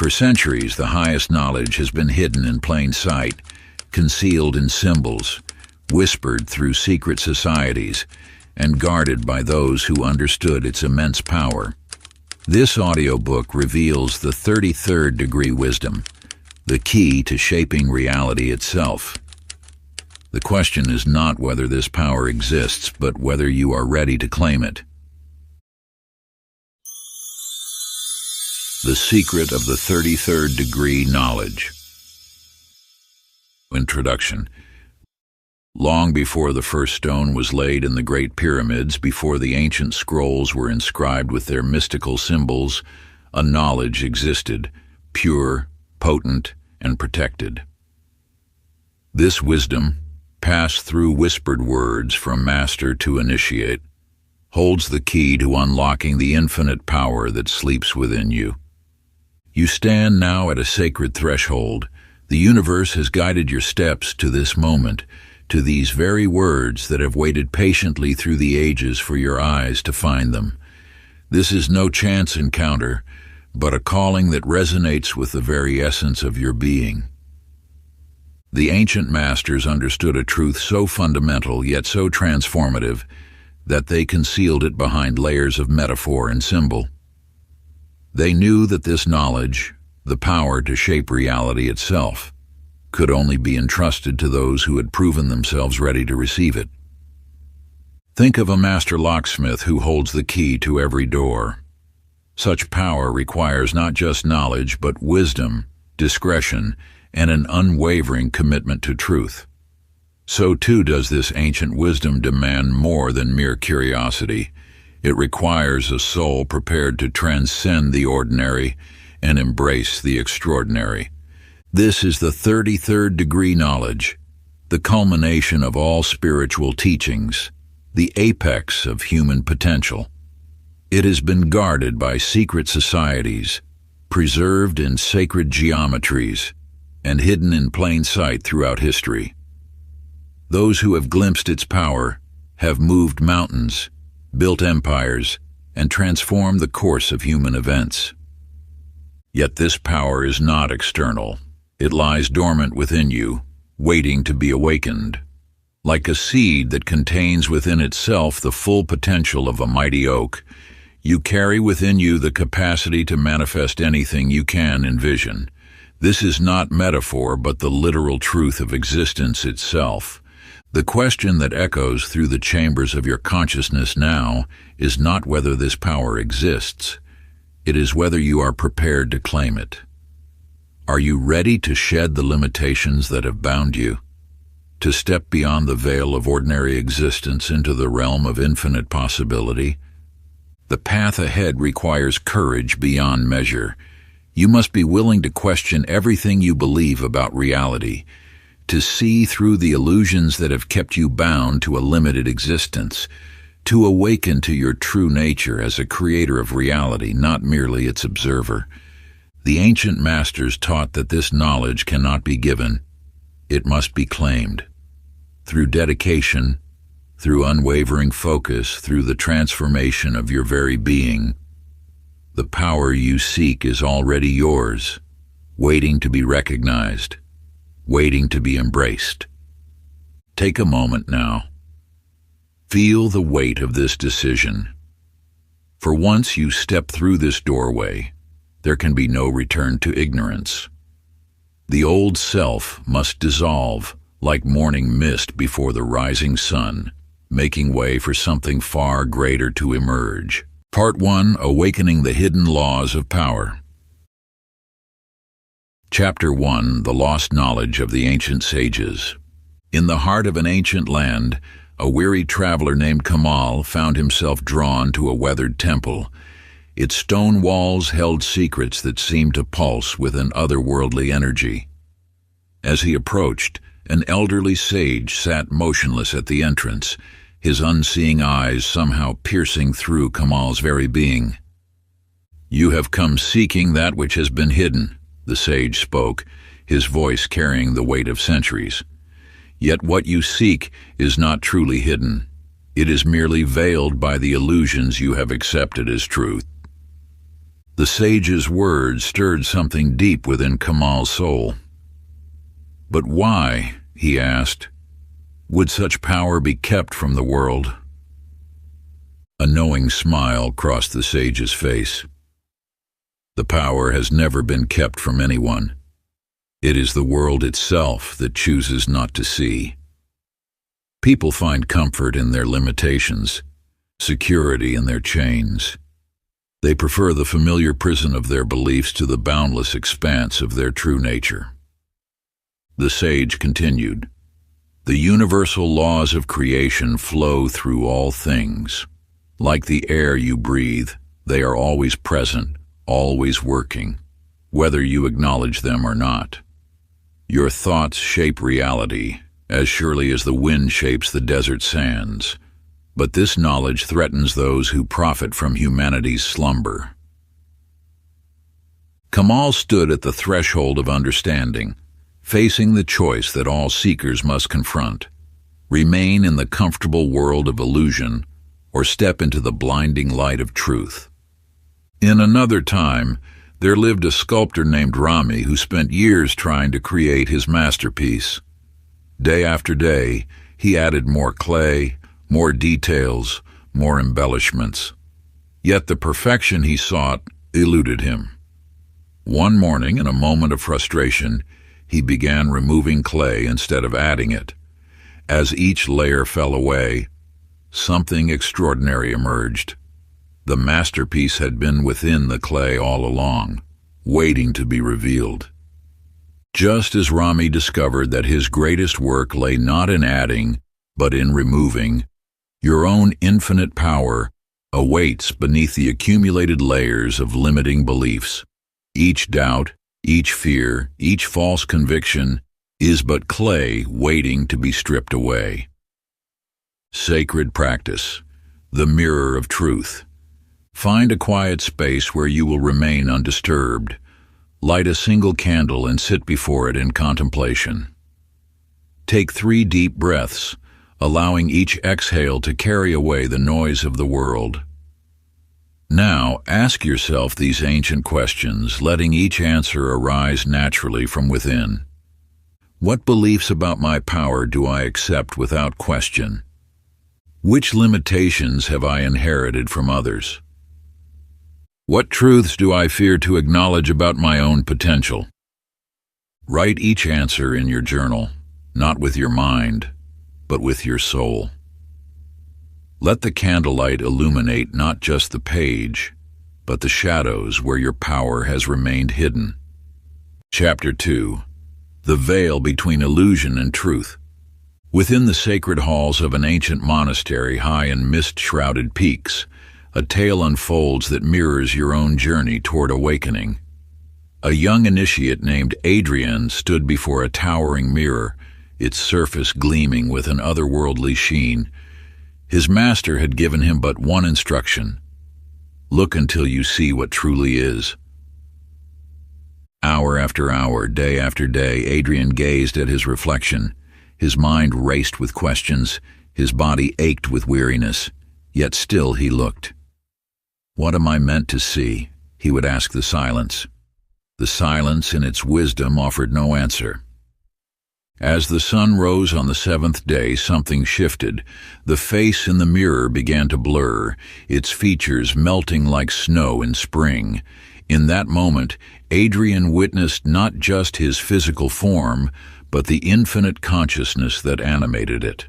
For centuries, the highest knowledge has been hidden in plain sight, concealed in symbols, whispered through secret societies, and guarded by those who understood its immense power. This audiobook reveals the 33rd degree wisdom, the key to shaping reality itself. The question is not whether this power exists, but whether you are ready to claim it. The secret of the 33rd degree knowledge. Introduction. Long before the first stone was laid in the Great Pyramids, before the ancient scrolls were inscribed with their mystical symbols, a knowledge existed, pure, potent, and protected. This wisdom, passed through whispered words from master to initiate, holds the key to unlocking the infinite power that sleeps within you. You stand now at a sacred threshold. The universe has guided your steps to this moment, to these very words that have waited patiently through the ages for your eyes to find them. This is no chance encounter, but a calling that resonates with the very essence of your being. The ancient masters understood a truth so fundamental yet so transformative that they concealed it behind layers of metaphor and symbol. They knew that this knowledge, the power to shape reality itself, could only be entrusted to those who had proven themselves ready to receive it. Think of a master locksmith who holds the key to every door. Such power requires not just knowledge, but wisdom, discretion, and an unwavering commitment to truth. So too does this ancient wisdom demand more than mere curiosity. It requires a soul prepared to transcend the ordinary and embrace the extraordinary. This is the 33rd degree knowledge, the culmination of all spiritual teachings, the apex of human potential. It has been guarded by secret societies, preserved in sacred geometries, and hidden in plain sight throughout history. Those who have glimpsed its power have moved mountains, built empires, and transformed the course of human events. Yet this power is not external. It lies dormant within you, waiting to be awakened. Like a seed that contains within itself the full potential of a mighty oak, you carry within you the capacity to manifest anything you can envision. This is not metaphor, but the literal truth of existence itself. The question that echoes through the chambers of your consciousness now is not whether this power exists. It is whether you are prepared to claim it. Are you ready to shed the limitations that have bound you? To step beyond the veil of ordinary existence into the realm of infinite possibility? The path ahead requires courage beyond measure. You must be willing to question everything you believe about reality, to see through the illusions that have kept you bound to a limited existence, to awaken to your true nature as a creator of reality, not merely its observer. The ancient masters taught that this knowledge cannot be given. It must be claimed. Through dedication, through unwavering focus, through the transformation of your very being, the power you seek is already yours, waiting to be recognized, waiting to be embraced. Take a moment now. Feel the weight of this decision. For once you step through this doorway, there can be no return to ignorance. The old self must dissolve like morning mist before the rising sun, making way for something far greater to emerge. Part 1: Awakening the Hidden Laws of Power. Chapter 1: The Lost Knowledge of the Ancient Sages. In the heart of an ancient land, a weary traveler named Kamal found himself drawn to a weathered temple. Its stone walls held secrets that seemed to pulse with an otherworldly energy. As he approached, an elderly sage sat motionless at the entrance, his unseeing eyes somehow piercing through Kamal's very being. "You have come seeking that which has been hidden," the sage spoke, his voice carrying the weight of centuries. "Yet what you seek is not truly hidden. It is merely veiled by the illusions you have accepted as truth." The sage's words stirred something deep within Kamal's soul. "But why," he asked, "would such power be kept from the world?" A knowing smile crossed the sage's face. "The power has never been kept from anyone. It is the world itself that chooses not to see. People find comfort in their limitations, security in their chains. They prefer the familiar prison of their beliefs to the boundless expanse of their true nature." The sage continued, "The universal laws of creation flow through all things. Like the air you breathe, they are always present, always working, whether you acknowledge them or not. Your thoughts shape reality, as surely as the wind shapes the desert sands. But this knowledge threatens those who profit from humanity's slumber." Kamal stood at the threshold of understanding, facing the choice that all seekers must confront: remain in the comfortable world of illusion or step into the blinding light of truth. In another time, there lived a sculptor named Rami who spent years trying to create his masterpiece. Day after day, he added more clay, more details, more embellishments. Yet the perfection he sought eluded him. One morning, in a moment of frustration, he began removing clay instead of adding it. As each layer fell away, something extraordinary emerged. The masterpiece had been within the clay all along, waiting to be revealed. Just as Rami discovered that his greatest work lay not in adding, but in removing, your own infinite power awaits beneath the accumulated layers of limiting beliefs. Each doubt, each fear, each false conviction is but clay waiting to be stripped away. Sacred practice, the mirror of truth. Find a quiet space where you will remain undisturbed. Light a single candle and sit before it in contemplation. Take 3 deep breaths, allowing each exhale to carry away the noise of the world. Now, ask yourself these ancient questions, letting each answer arise naturally from within. What beliefs about my power do I accept without question? Which limitations have I inherited from others? What truths do I fear to acknowledge about my own potential? Write each answer in your journal, not with your mind, but with your soul. Let the candlelight illuminate not just the page, but the shadows where your power has remained hidden. Chapter 2. The Veil Between Illusion and Truth. Within the sacred halls of an ancient monastery high in mist-shrouded peaks, a tale unfolds that mirrors your own journey toward awakening. A young initiate named Adrian stood before a towering mirror, its surface gleaming with an otherworldly sheen. His master had given him but one instruction: look until you see what truly is. Hour after hour, day after day, Adrian gazed at his reflection. His mind raced with questions, his body ached with weariness, yet still he looked. What am I meant to see? He would ask the silence. The silence, in its wisdom, offered no answer. As the sun rose on the 7th day, something shifted. The face in the mirror began to blur, its features melting like snow in spring. In that moment, Adrian witnessed not just his physical form, but the infinite consciousness that animated it.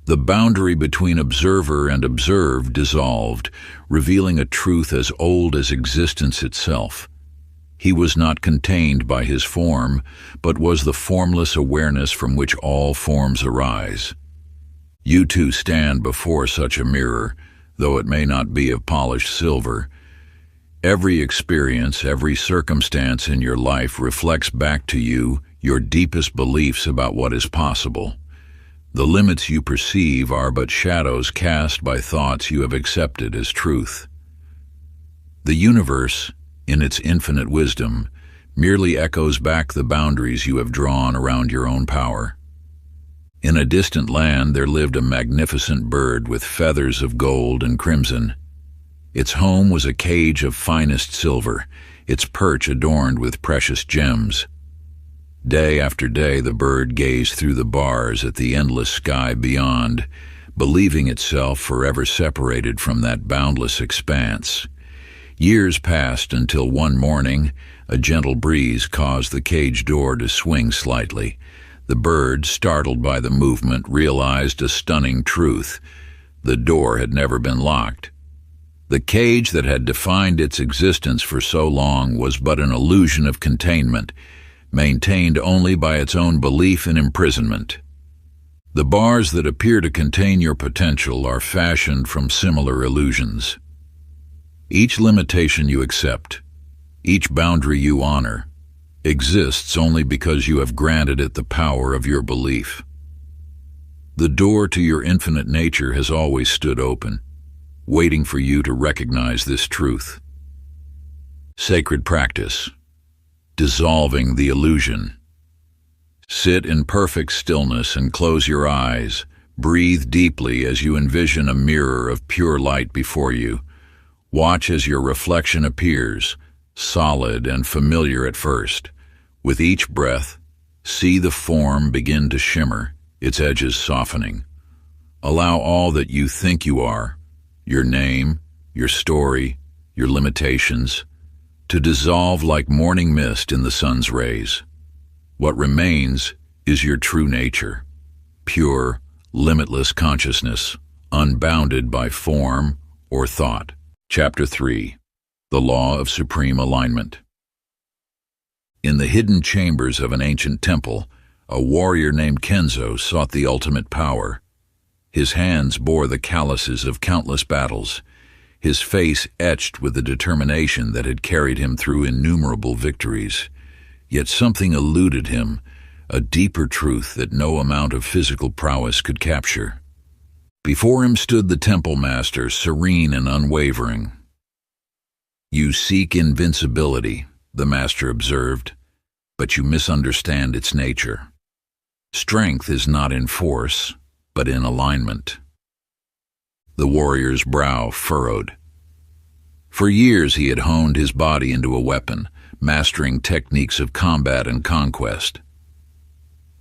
The boundary between observer and observed dissolved, revealing a truth as old as existence itself. He was not contained by his form, but was the formless awareness from which all forms arise. You too stand before such a mirror, though it may not be of polished silver. Every experience, every circumstance in your life reflects back to you your deepest beliefs about what is possible. The limits you perceive are but shadows cast by thoughts you have accepted as truth. The universe, in its infinite wisdom, merely echoes back the boundaries you have drawn around your own power. In a distant land there lived a magnificent bird with feathers of gold and crimson. Its home was a cage of finest silver, its perch adorned with precious gems. Day after day the bird gazed through the bars at the endless sky beyond, believing itself forever separated from that boundless expanse. Years passed until one morning, a gentle breeze caused the cage door to swing slightly. The bird, startled by the movement, realized a stunning truth. The door had never been locked. The cage that had defined its existence for so long was but an illusion of containment, maintained only by its own belief in imprisonment. The bars that appear to contain your potential are fashioned from similar illusions. Each limitation you accept, each boundary you honor, exists only because you have granted it the power of your belief. The door to your infinite nature has always stood open, waiting for you to recognize this truth. Sacred practice. Dissolving the illusion. Sit in perfect stillness and close your eyes. Breathe deeply as you envision a mirror of pure light before you. Watch as your reflection appears, solid and familiar at first. With each breath, see the form begin to shimmer, its edges softening. Allow all that you think you are, your name, your story, your limitations, to dissolve like morning mist in the sun's rays. What remains is your true nature, pure, limitless consciousness, unbounded by form or thought. Chapter 3. The Law of Supreme Alignment. In the hidden chambers of an ancient temple, a warrior named Kenzo sought the ultimate power. His hands bore the calluses of countless battles, his face etched with the determination that had carried him through innumerable victories. Yet something eluded him, a deeper truth that no amount of physical prowess could capture. Before him stood the temple master, serene and unwavering. "You seek invincibility," the master observed, "but you misunderstand its nature. Strength is not in force, but in alignment." The warrior's brow furrowed. For years he had honed his body into a weapon, mastering techniques of combat and conquest.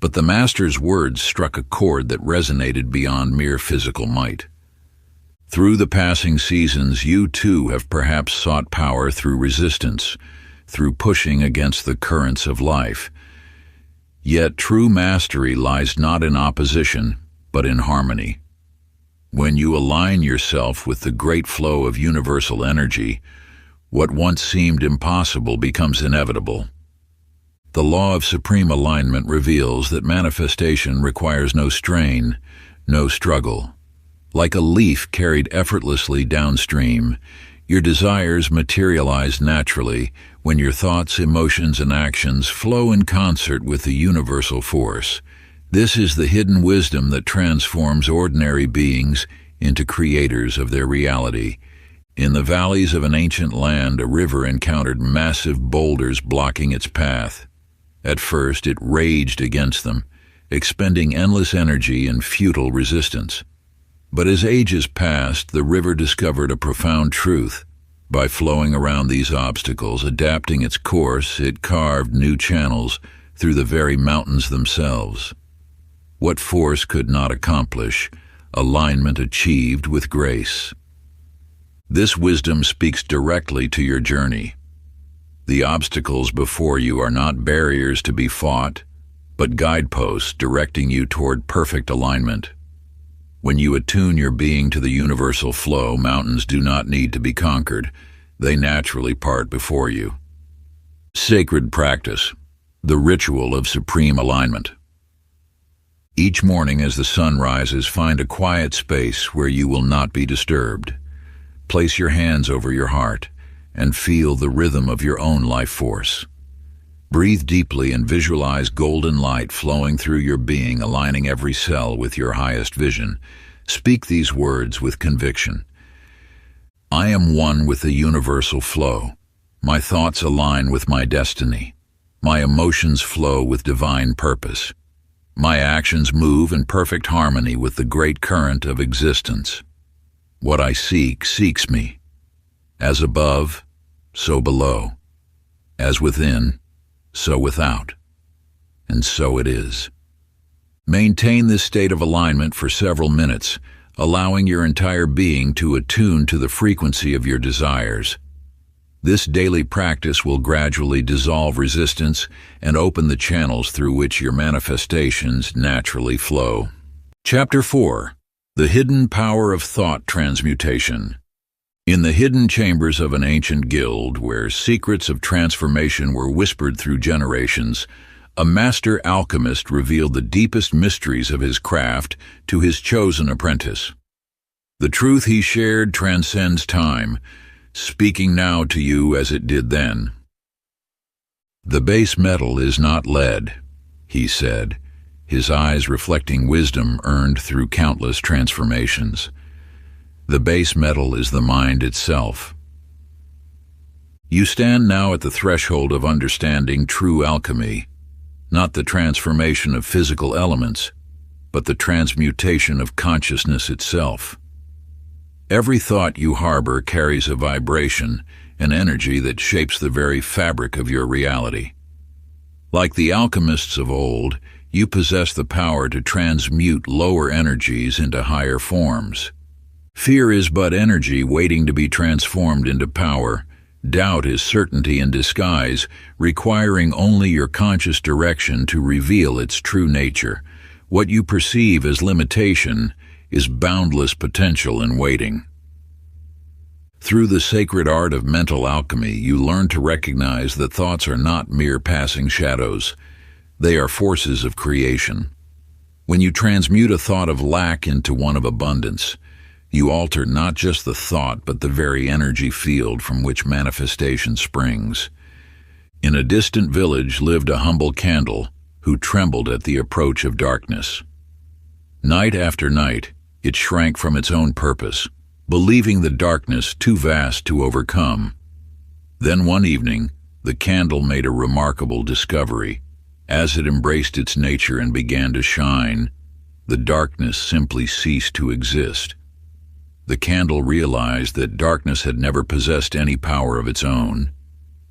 But the master's words struck a chord that resonated beyond mere physical might. Through the passing seasons, you too have perhaps sought power through resistance, through pushing against the currents of life. Yet true mastery lies not in opposition, but in harmony. When you align yourself with the great flow of universal energy, what once seemed impossible becomes inevitable. The law of supreme alignment reveals that manifestation requires no strain, no struggle. Like a leaf carried effortlessly downstream, your desires materialize naturally when your thoughts, emotions, and actions flow in concert with the universal force. This is the hidden wisdom that transforms ordinary beings into creators of their reality. In the valleys of an ancient land, a river encountered massive boulders blocking its path. At first, it raged against them, expending endless energy and futile resistance. But as ages passed, the river discovered a profound truth. By flowing around these obstacles, adapting its course, it carved new channels through the very mountains themselves. What force could not accomplish, alignment achieved with grace. This wisdom speaks directly to your journey. The obstacles before you are not barriers to be fought, but guideposts directing you toward perfect alignment. When you attune your being to the universal flow, mountains do not need to be conquered. They naturally part before you. Sacred practice, the ritual of supreme alignment. Each morning as the sun rises, find a quiet space where you will not be disturbed. Place your hands over your heart and feel the rhythm of your own life force. Breathe deeply and visualize golden light flowing through your being, aligning every cell with your highest vision. Speak these words with conviction. I am one with the universal flow. My thoughts align with my destiny. My emotions flow with divine purpose. My actions move in perfect harmony with the great current of existence. What I seek seeks me. As above, so below. As within, so without. And so it is. Maintain this state of alignment for several minutes, allowing your entire being to attune to the frequency of your desires. This daily practice will gradually dissolve resistance and open the channels through which your manifestations naturally flow. Chapter 4. The Hidden Power of Thought Transmutation. In the hidden chambers of an ancient guild, where secrets of transformation were whispered through generations, a master alchemist revealed the deepest mysteries of his craft to his chosen apprentice. The truth he shared transcends time, speaking now to you as it did then. "The base metal is not lead," he said, his eyes reflecting wisdom earned through countless transformations. "The base metal is the mind itself." You stand now at the threshold of understanding true alchemy, not the transformation of physical elements, but the transmutation of consciousness itself. Every thought you harbor carries a vibration, an energy that shapes the very fabric of your reality. Like the alchemists of old, you possess the power to transmute lower energies into higher forms. Fear is but energy waiting to be transformed into power. Doubt is certainty in disguise, requiring only your conscious direction to reveal its true nature. What you perceive as limitation is boundless potential in waiting. Through the sacred art of mental alchemy, you learn to recognize that thoughts are not mere passing shadows. They are forces of creation. When you transmute a thought of lack into one of abundance, you alter not just the thought, but the very energy field from which manifestation springs. In a distant village lived a humble candle who trembled at the approach of darkness. Night after night, it shrank from its own purpose, believing the darkness too vast to overcome. Then one evening, the candle made a remarkable discovery. As it embraced its nature and began to shine, the darkness simply ceased to exist. The candle realized that darkness had never possessed any power of its own.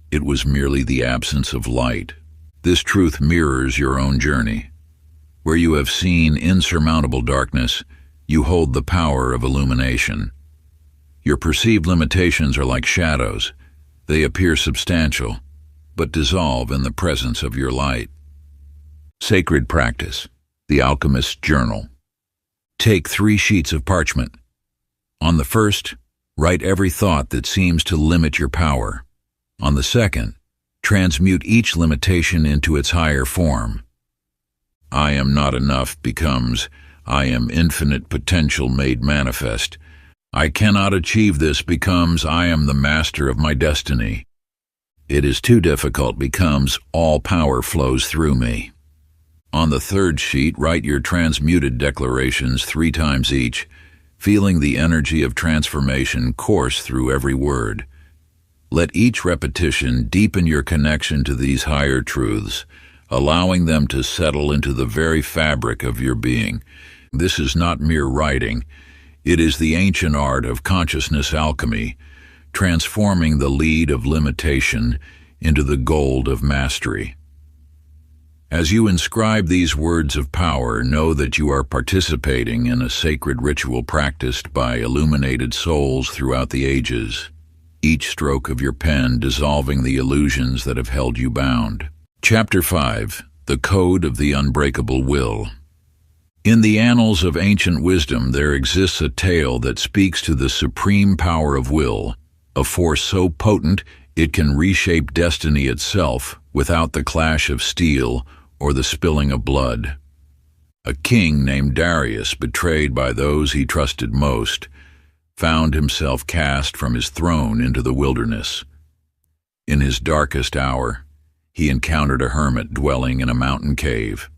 It was merely the absence of light. This truth mirrors your own journey. Where you have seen insurmountable darkness, you hold the power of illumination. Your perceived limitations are like shadows. They appear substantial, but dissolve in the presence of your light. Sacred Practice, the Alchemist's Journal. Take 3 sheets of parchment. On the first, write every thought that seems to limit your power. On the second, transmute each limitation into its higher form. "I am not enough" becomes "I am infinite potential made manifest." "I cannot achieve this" becomes "I am the master of my destiny." "It is too difficult" becomes "all power flows through me." On the third sheet, write your transmuted declarations 3 times each, feeling the energy of transformation course through every word. Let each repetition deepen your connection to these higher truths, allowing them to settle into the very fabric of your being. This is not mere writing. It is the ancient art of consciousness alchemy, transforming the lead of limitation into the gold of mastery. As you inscribe these words of power, know that you are participating in a sacred ritual practiced by illuminated souls throughout the ages, each stroke of your pen dissolving the illusions that have held you bound. Chapter 5. The Code of the Unbreakable Will. In the annals of ancient wisdom there exists a tale that speaks to the supreme power of will, a force so potent it can reshape destiny itself without the clash of steel or the spilling of blood. A king named Darius, betrayed by those he trusted most, found himself cast from his throne into the wilderness. In his darkest hour, he encountered a hermit dwelling in a mountain cave.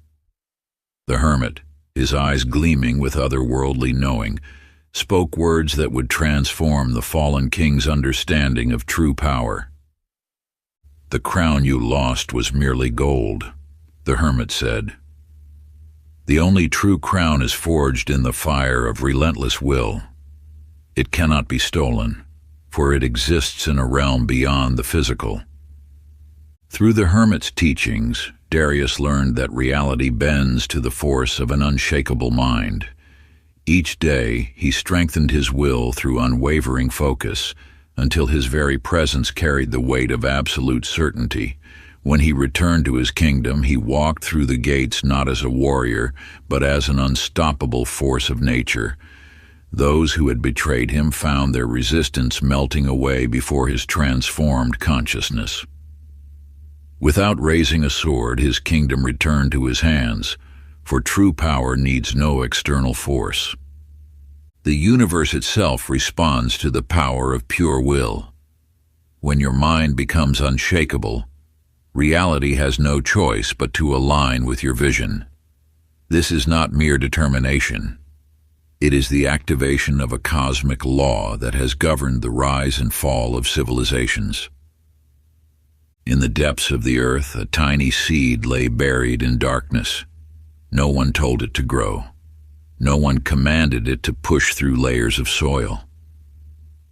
The hermit, his eyes gleaming with otherworldly knowing, spoke words that would transform the fallen king's understanding of true power. "The crown you lost was merely gold," the hermit said. "The only true crown is forged in the fire of relentless will. It cannot be stolen, for it exists in a realm beyond the physical. Through the hermit's teachings, Darius learned that reality bends to the force of an unshakable mind. Each day, he strengthened his will through unwavering focus, until his very presence carried the weight of absolute certainty. When he returned to his kingdom, he walked through the gates not as a warrior, but as an unstoppable force of nature. Those who had betrayed him found their resistance melting away before his transformed consciousness. Without raising a sword, his kingdom returned to his hands, for true power needs no external force. The universe itself responds to the power of pure will. When your mind becomes unshakable, reality has no choice but to align with your vision. This is not mere determination. It is the activation of a cosmic law that has governed the rise and fall of civilizations. In the depths of the earth, a tiny seed lay buried in darkness. No one told it to grow. No one commanded it to push through layers of soil.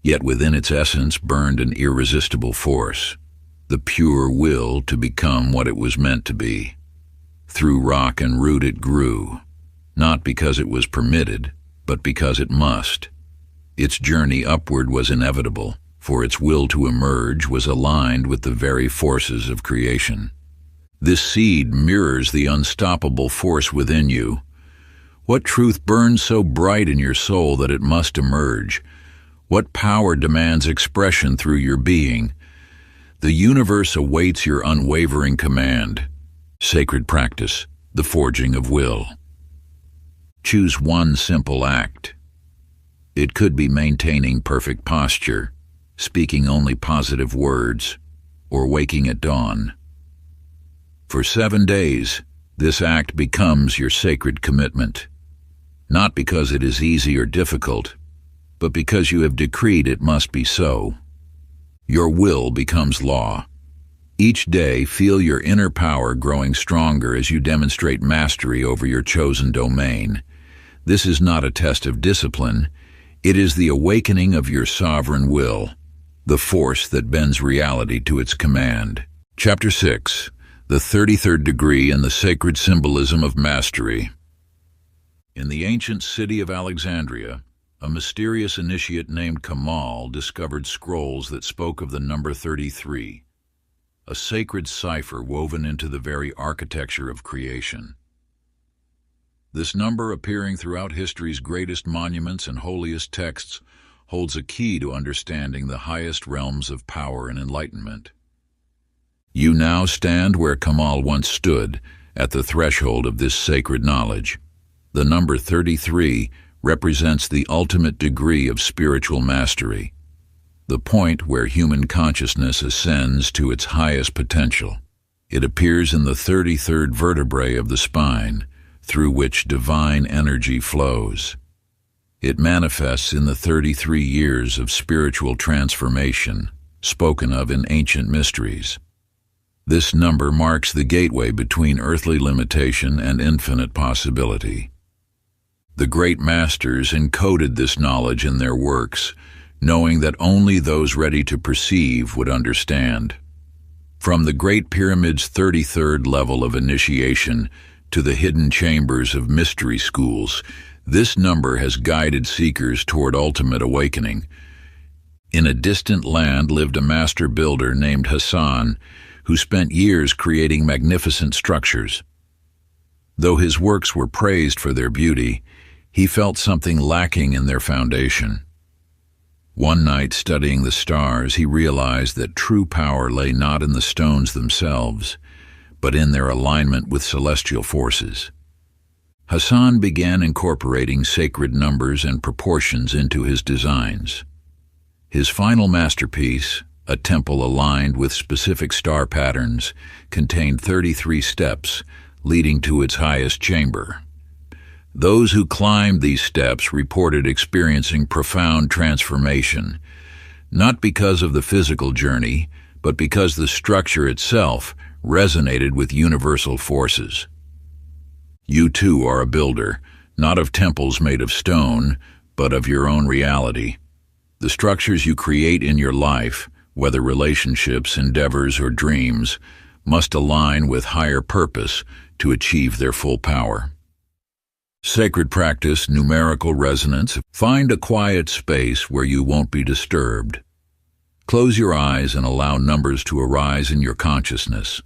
Yet within its essence burned an irresistible force, the pure will to become what it was meant to be. Through rock and root it grew, not because it was permitted, but because it must. Its journey upward was inevitable, for its will to emerge was aligned with the very forces of creation. This seed mirrors the unstoppable force within you. What truth burns so bright in your soul that it must emerge? What power demands expression through your being? The universe awaits your unwavering command. Sacred practice, the forging of will. Choose one simple act. It could be maintaining perfect posture, speaking only positive words, or waking at dawn. For 7 days, this act becomes your sacred commitment, not because it is easy or difficult, but because you have decreed it must be so. Your will becomes law. Each day, feel your inner power growing stronger as you demonstrate mastery over your chosen domain. This is not a test of discipline. It is the awakening of your sovereign will, the force that bends reality to its command. Chapter 6. The 33rd Degree and the Sacred Symbolism of Mastery. In the ancient city of Alexandria, a mysterious initiate named Kamal discovered scrolls that spoke of the number 33, a sacred cipher woven into the very architecture of creation. This number, appearing throughout history's greatest monuments and holiest texts, holds a key to understanding the highest realms of power and enlightenment. You now stand where Kamal once stood, at the threshold of this sacred knowledge. The number 33 represents the ultimate degree of spiritual mastery, the point where human consciousness ascends to its highest potential. It appears in the 33rd vertebrae of the spine, through which divine energy flows. It manifests in the 33 years of spiritual transformation, spoken of in ancient mysteries. This number marks the gateway between earthly limitation and infinite possibility. The great masters encoded this knowledge in their works, knowing that only those ready to perceive would understand. From the Great Pyramid's 33rd level of initiation to the hidden chambers of mystery schools, this number has guided seekers toward ultimate awakening. In a distant land lived a master builder named Hassan, who spent years creating magnificent structures. Though his works were praised for their beauty, he felt something lacking in their foundation. One night, studying the stars, he realized that true power lay not in the stones themselves, but in their alignment with celestial forces. Hassan began incorporating sacred numbers and proportions into his designs. His final masterpiece, a temple aligned with specific star patterns, contained 33 steps leading to its highest chamber. Those who climbed these steps reported experiencing profound transformation, not because of the physical journey, but because the structure itself resonated with universal forces. You too are a builder, not of temples made of stone, but of your own reality. The structures you create in your life, whether relationships, endeavors, or dreams, must align with higher purpose to achieve their full power. Sacred practice, numerical resonance. Find a quiet space where you won't be disturbed. Close your eyes and allow numbers to arise in your consciousness.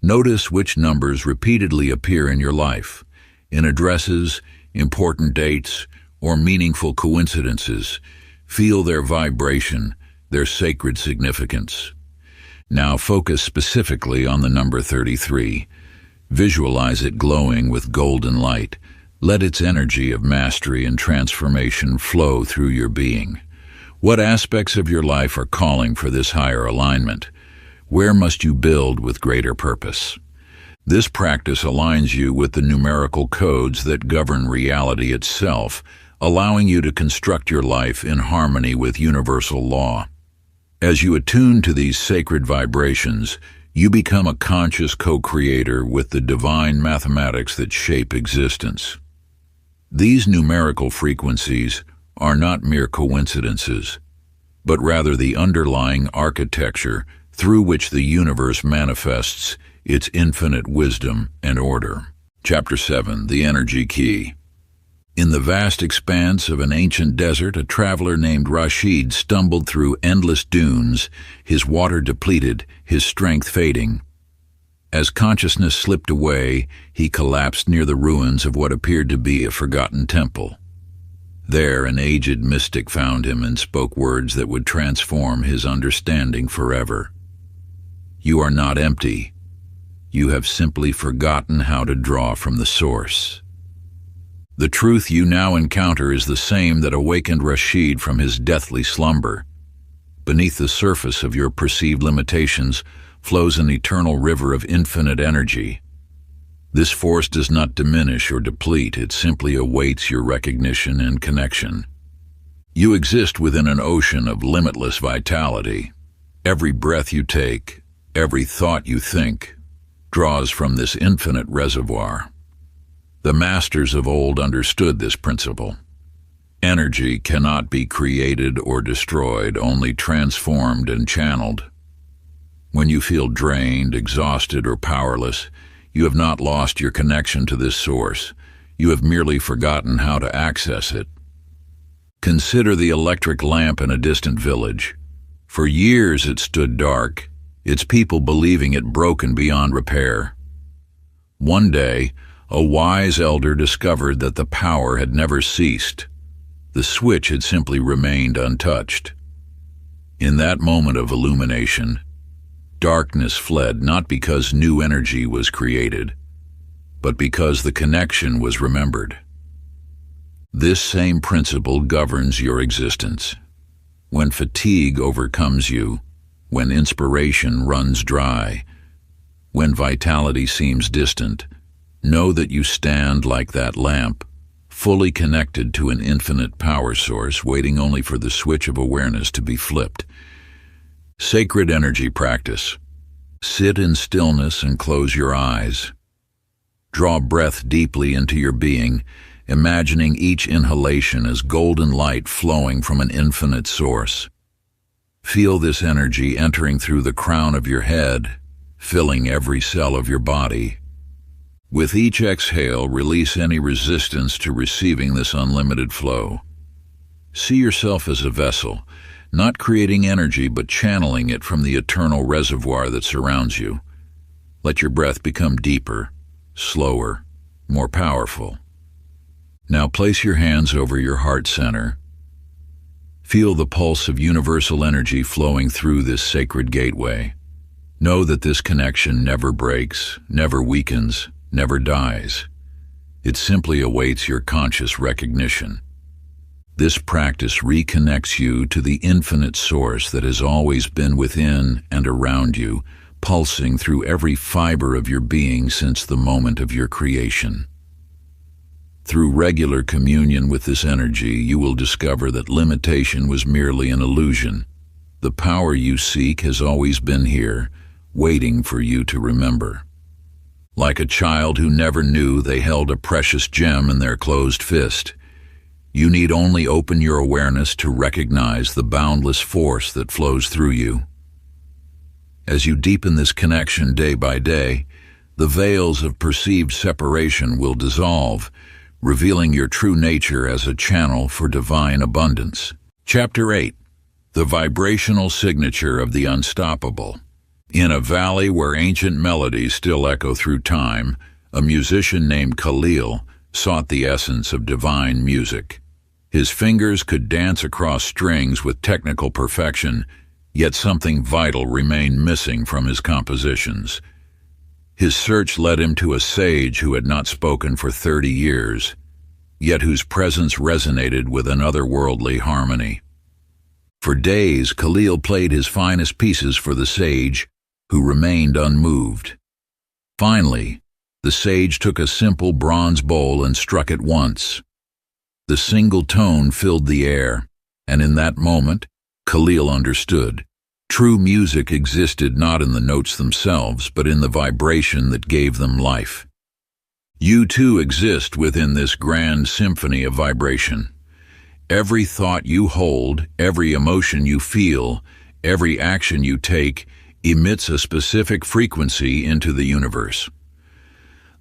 Notice which numbers repeatedly appear in your life, in addresses, important dates, or meaningful coincidences. Feel their vibration, their sacred significance. Now focus specifically on the number 33. Visualize it glowing with golden light. Let its energy of mastery and transformation flow through your being. What aspects of your life are calling for this higher alignment? Where must you build with greater purpose? This practice aligns you with the numerical codes that govern reality itself, allowing you to construct your life in harmony with universal law. As you attune to these sacred vibrations, you become a conscious co-creator with the divine mathematics that shape existence. These numerical frequencies are not mere coincidences, but rather the underlying architecture through which the universe manifests its infinite wisdom and order. Chapter 7. The Energy Key. In the vast expanse of an ancient desert, a traveler named Rashid stumbled through endless dunes, his water depleted, his strength fading. As consciousness slipped away, he collapsed near the ruins of what appeared to be a forgotten temple. There, an aged mystic found him and spoke words that would transform his understanding forever. You are not empty. You have simply forgotten how to draw from the source. The truth you now encounter is the same that awakened Rashid from his deathly slumber. Beneath the surface of your perceived limitations flows an eternal river of infinite energy. This force does not diminish or deplete, it simply awaits your recognition and connection. You exist within an ocean of limitless vitality. Every breath you take, every thought you think, draws from this infinite reservoir. The masters of old understood this principle. Energy cannot be created or destroyed, only transformed and channeled. When you feel drained, exhausted, or powerless, you have not lost your connection to this source. You have merely forgotten how to access it. Consider the electric lamp in a distant village. For years it stood dark, its people believing it broken beyond repair. One day, a wise elder discovered that the power had never ceased. The switch had simply remained untouched. In that moment of illumination, darkness fled, not because new energy was created, but because the connection was remembered. This same principle governs your existence. When fatigue overcomes you, when inspiration runs dry, when vitality seems distant, know that you stand like that lamp, fully connected to an infinite power source, waiting only for the switch of awareness to be flipped. Sacred energy practice. Sit in stillness and close your eyes. Draw breath deeply into your being, imagining each inhalation as golden light flowing from an infinite source. Feel this energy entering through the crown of your head, filling every cell of your body. With each exhale, release any resistance to receiving this unlimited flow. See yourself as a vessel, not creating energy but channeling it from the eternal reservoir that surrounds you. Let your breath become deeper, slower, more powerful. Now place your hands over your heart center. Feel the pulse of universal energy flowing through this sacred gateway. Know that this connection never breaks, never weakens, never dies. It simply awaits your conscious recognition. This practice reconnects you to the infinite source that has always been within and around you, pulsing through every fiber of your being since the moment of your creation. Through regular communion with this energy, you will discover that limitation was merely an illusion. The power you seek has always been here, waiting for you to remember. Like a child who never knew they held a precious gem in their closed fist, You need only open your awareness to recognize the boundless force that flows through you. As you deepen this connection day by day, the veils of perceived separation will dissolve, revealing your true nature as a channel for divine abundance. Chapter 8. The Vibrational Signature of the Unstoppable. In a valley where ancient melodies still echo through time, a musician named Khalil sought the essence of divine music. His fingers could dance across strings with technical perfection, yet something vital remained missing from his compositions. His search led him to a sage who had not spoken for 30 years, yet whose presence resonated with an otherworldly harmony. For days, Khalil played his finest pieces for the sage, who remained unmoved. Finally, the sage took a simple bronze bowl and struck it once. The single tone filled the air, and in that moment, Khalil understood. True music existed not in the notes themselves, but in the vibration that gave them life. You too exist within this grand symphony of vibration. Every thought you hold, every emotion you feel, every action you take emits a specific frequency into the universe.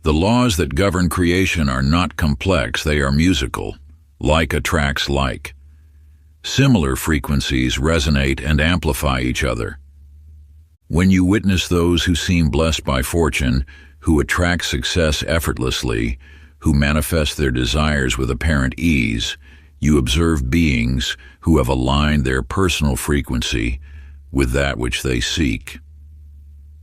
The laws that govern creation are not complex, they are musical. Like attracts like. Similar frequencies resonate and amplify each other. When you witness those who seem blessed by fortune, who attract success effortlessly, who manifest their desires with apparent ease, you observe beings who have aligned their personal frequency with that which they seek.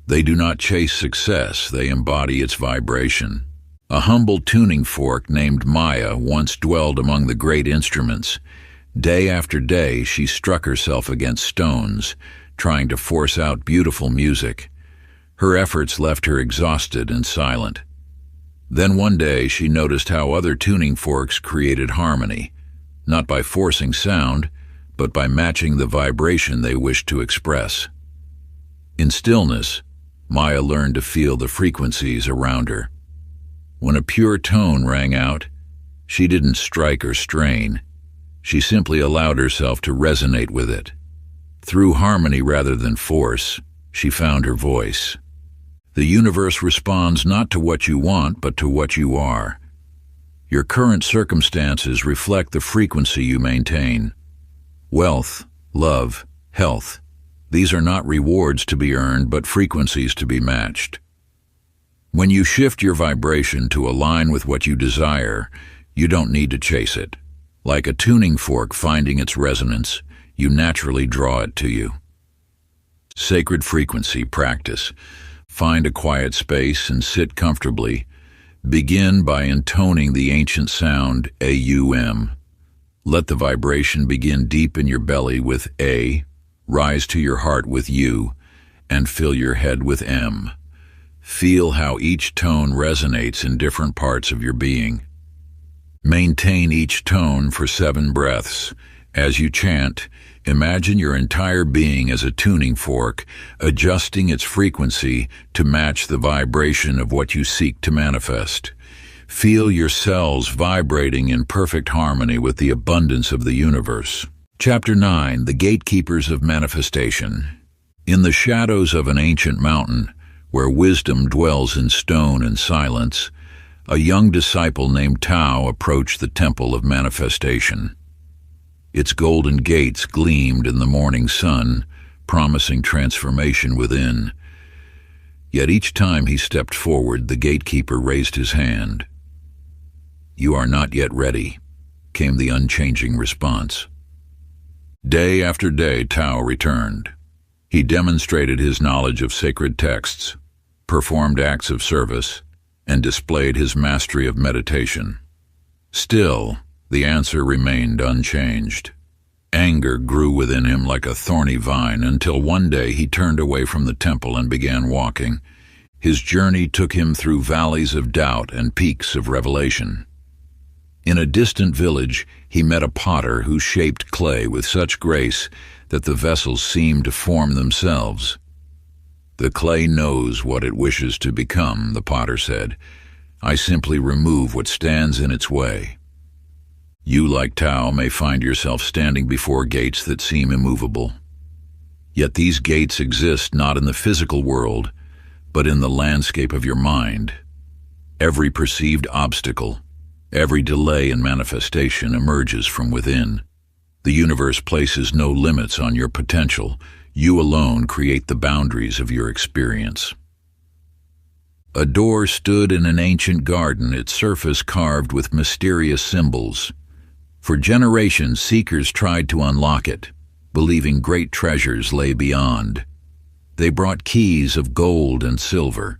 They do not chase success, they embody its vibration. A humble tuning fork named Maya once dwelled among the great instruments. Day after day, she struck herself against stones, trying to force out beautiful music. Her efforts left her exhausted and silent. Then one day, she noticed how other tuning forks created harmony, not by forcing sound, but by matching the vibration they wished to express. In stillness, Maya learned to feel the frequencies around her. When a pure tone rang out, she didn't strike or strain. She simply allowed herself to resonate with it. Through harmony rather than force, she found her voice. The universe responds not to what you want, but to what you are. Your current circumstances reflect the frequency you maintain. Wealth, love, health, these are not rewards to be earned, but frequencies to be matched. When you shift your vibration to align with what you desire, you don't need to chase it. Like a tuning fork finding its resonance, you naturally draw it to you. Sacred frequency practice. Find a quiet space and sit comfortably. Begin by intoning the ancient sound AUM. Let the vibration begin deep in your belly with A, rise to your heart with U, and fill your head with M. Feel how each tone resonates in different parts of your being. Maintain each tone for 7 breaths. As you chant, imagine your entire being as a tuning fork, adjusting its frequency to match the vibration of what you seek to manifest. Feel your cells vibrating in perfect harmony with the abundance of the universe. Chapter 9. The Gatekeepers of Manifestation. In the shadows of an ancient mountain, where wisdom dwells in stone and silence, a young disciple named Tao approached the temple of manifestation. Its golden gates gleamed in the morning sun, promising transformation within. Yet each time he stepped forward, the gatekeeper raised his hand. "You are not yet ready," came the unchanging response. Day after day, Tao returned. He demonstrated his knowledge of sacred texts, performed acts of service, and displayed his mastery of meditation. Still, the answer remained unchanged. Anger grew within him like a thorny vine until one day he turned away from the temple and began walking. His journey took him through valleys of doubt and peaks of revelation. In a distant village, he met a potter who shaped clay with such grace that the vessels seemed to form themselves. "The clay knows what it wishes to become," the potter said. "I simply remove what stands in its way." You, like Tao, may find yourself standing before gates that seem immovable. Yet these gates exist not in the physical world, but in the landscape of your mind. Every perceived obstacle, every delay in manifestation emerges from within. The universe places no limits on your potential. You alone create the boundaries of your experience. A door stood in an ancient garden, its surface carved with mysterious symbols. For generations, seekers tried to unlock it, believing great treasures lay beyond. They brought keys of gold and silver,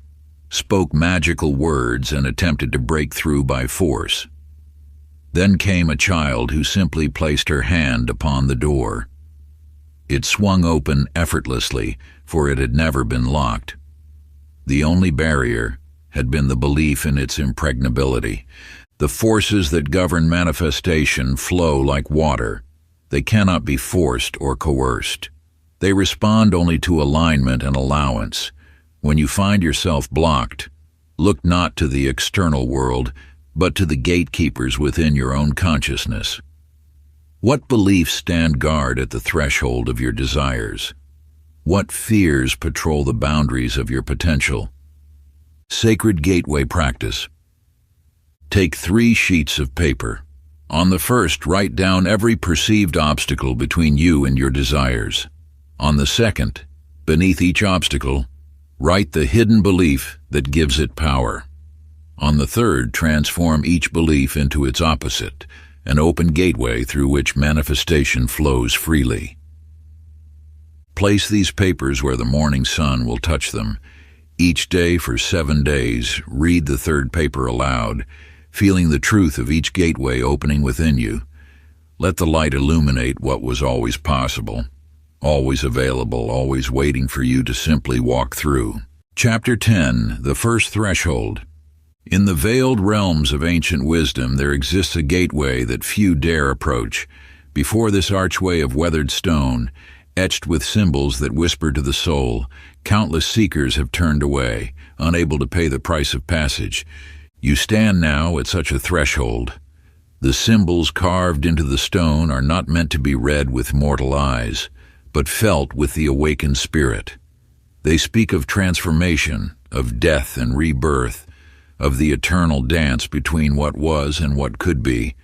spoke magical words, and attempted to break through by force. Then came a child who simply placed her hand upon the door. It swung open effortlessly, for it had never been locked. The only barrier had been the belief in its impregnability. The forces that govern manifestation flow like water. They cannot be forced or coerced. They respond only to alignment and allowance. When you find yourself blocked, look not to the external world, but to the gatekeepers within your own consciousness. What beliefs stand guard at the threshold of your desires? What fears patrol the boundaries of your potential? Sacred gateway practice. Take 3 sheets of paper. On the first, write down every perceived obstacle between you and your desires. On the second, beneath each obstacle, write the hidden belief that gives it power. On the third, transform each belief into its opposite, an open gateway through which manifestation flows freely. Place these papers where the morning sun will touch them. Each day for 7 days, read the third paper aloud, feeling the truth of each gateway opening within you. Let the light illuminate what was always possible, always available, always waiting for you to simply walk through. Chapter 10, The First Threshold. In the veiled realms of ancient wisdom, there exists a gateway that few dare approach. Before this archway of weathered stone, etched with symbols that whisper to the soul, countless seekers have turned away, unable to pay the price of passage. You stand now at such a threshold. The symbols carved into the stone are not meant to be read with mortal eyes, but felt with the awakened spirit. They speak of transformation, of death and rebirth, of the eternal dance between what was and what could be.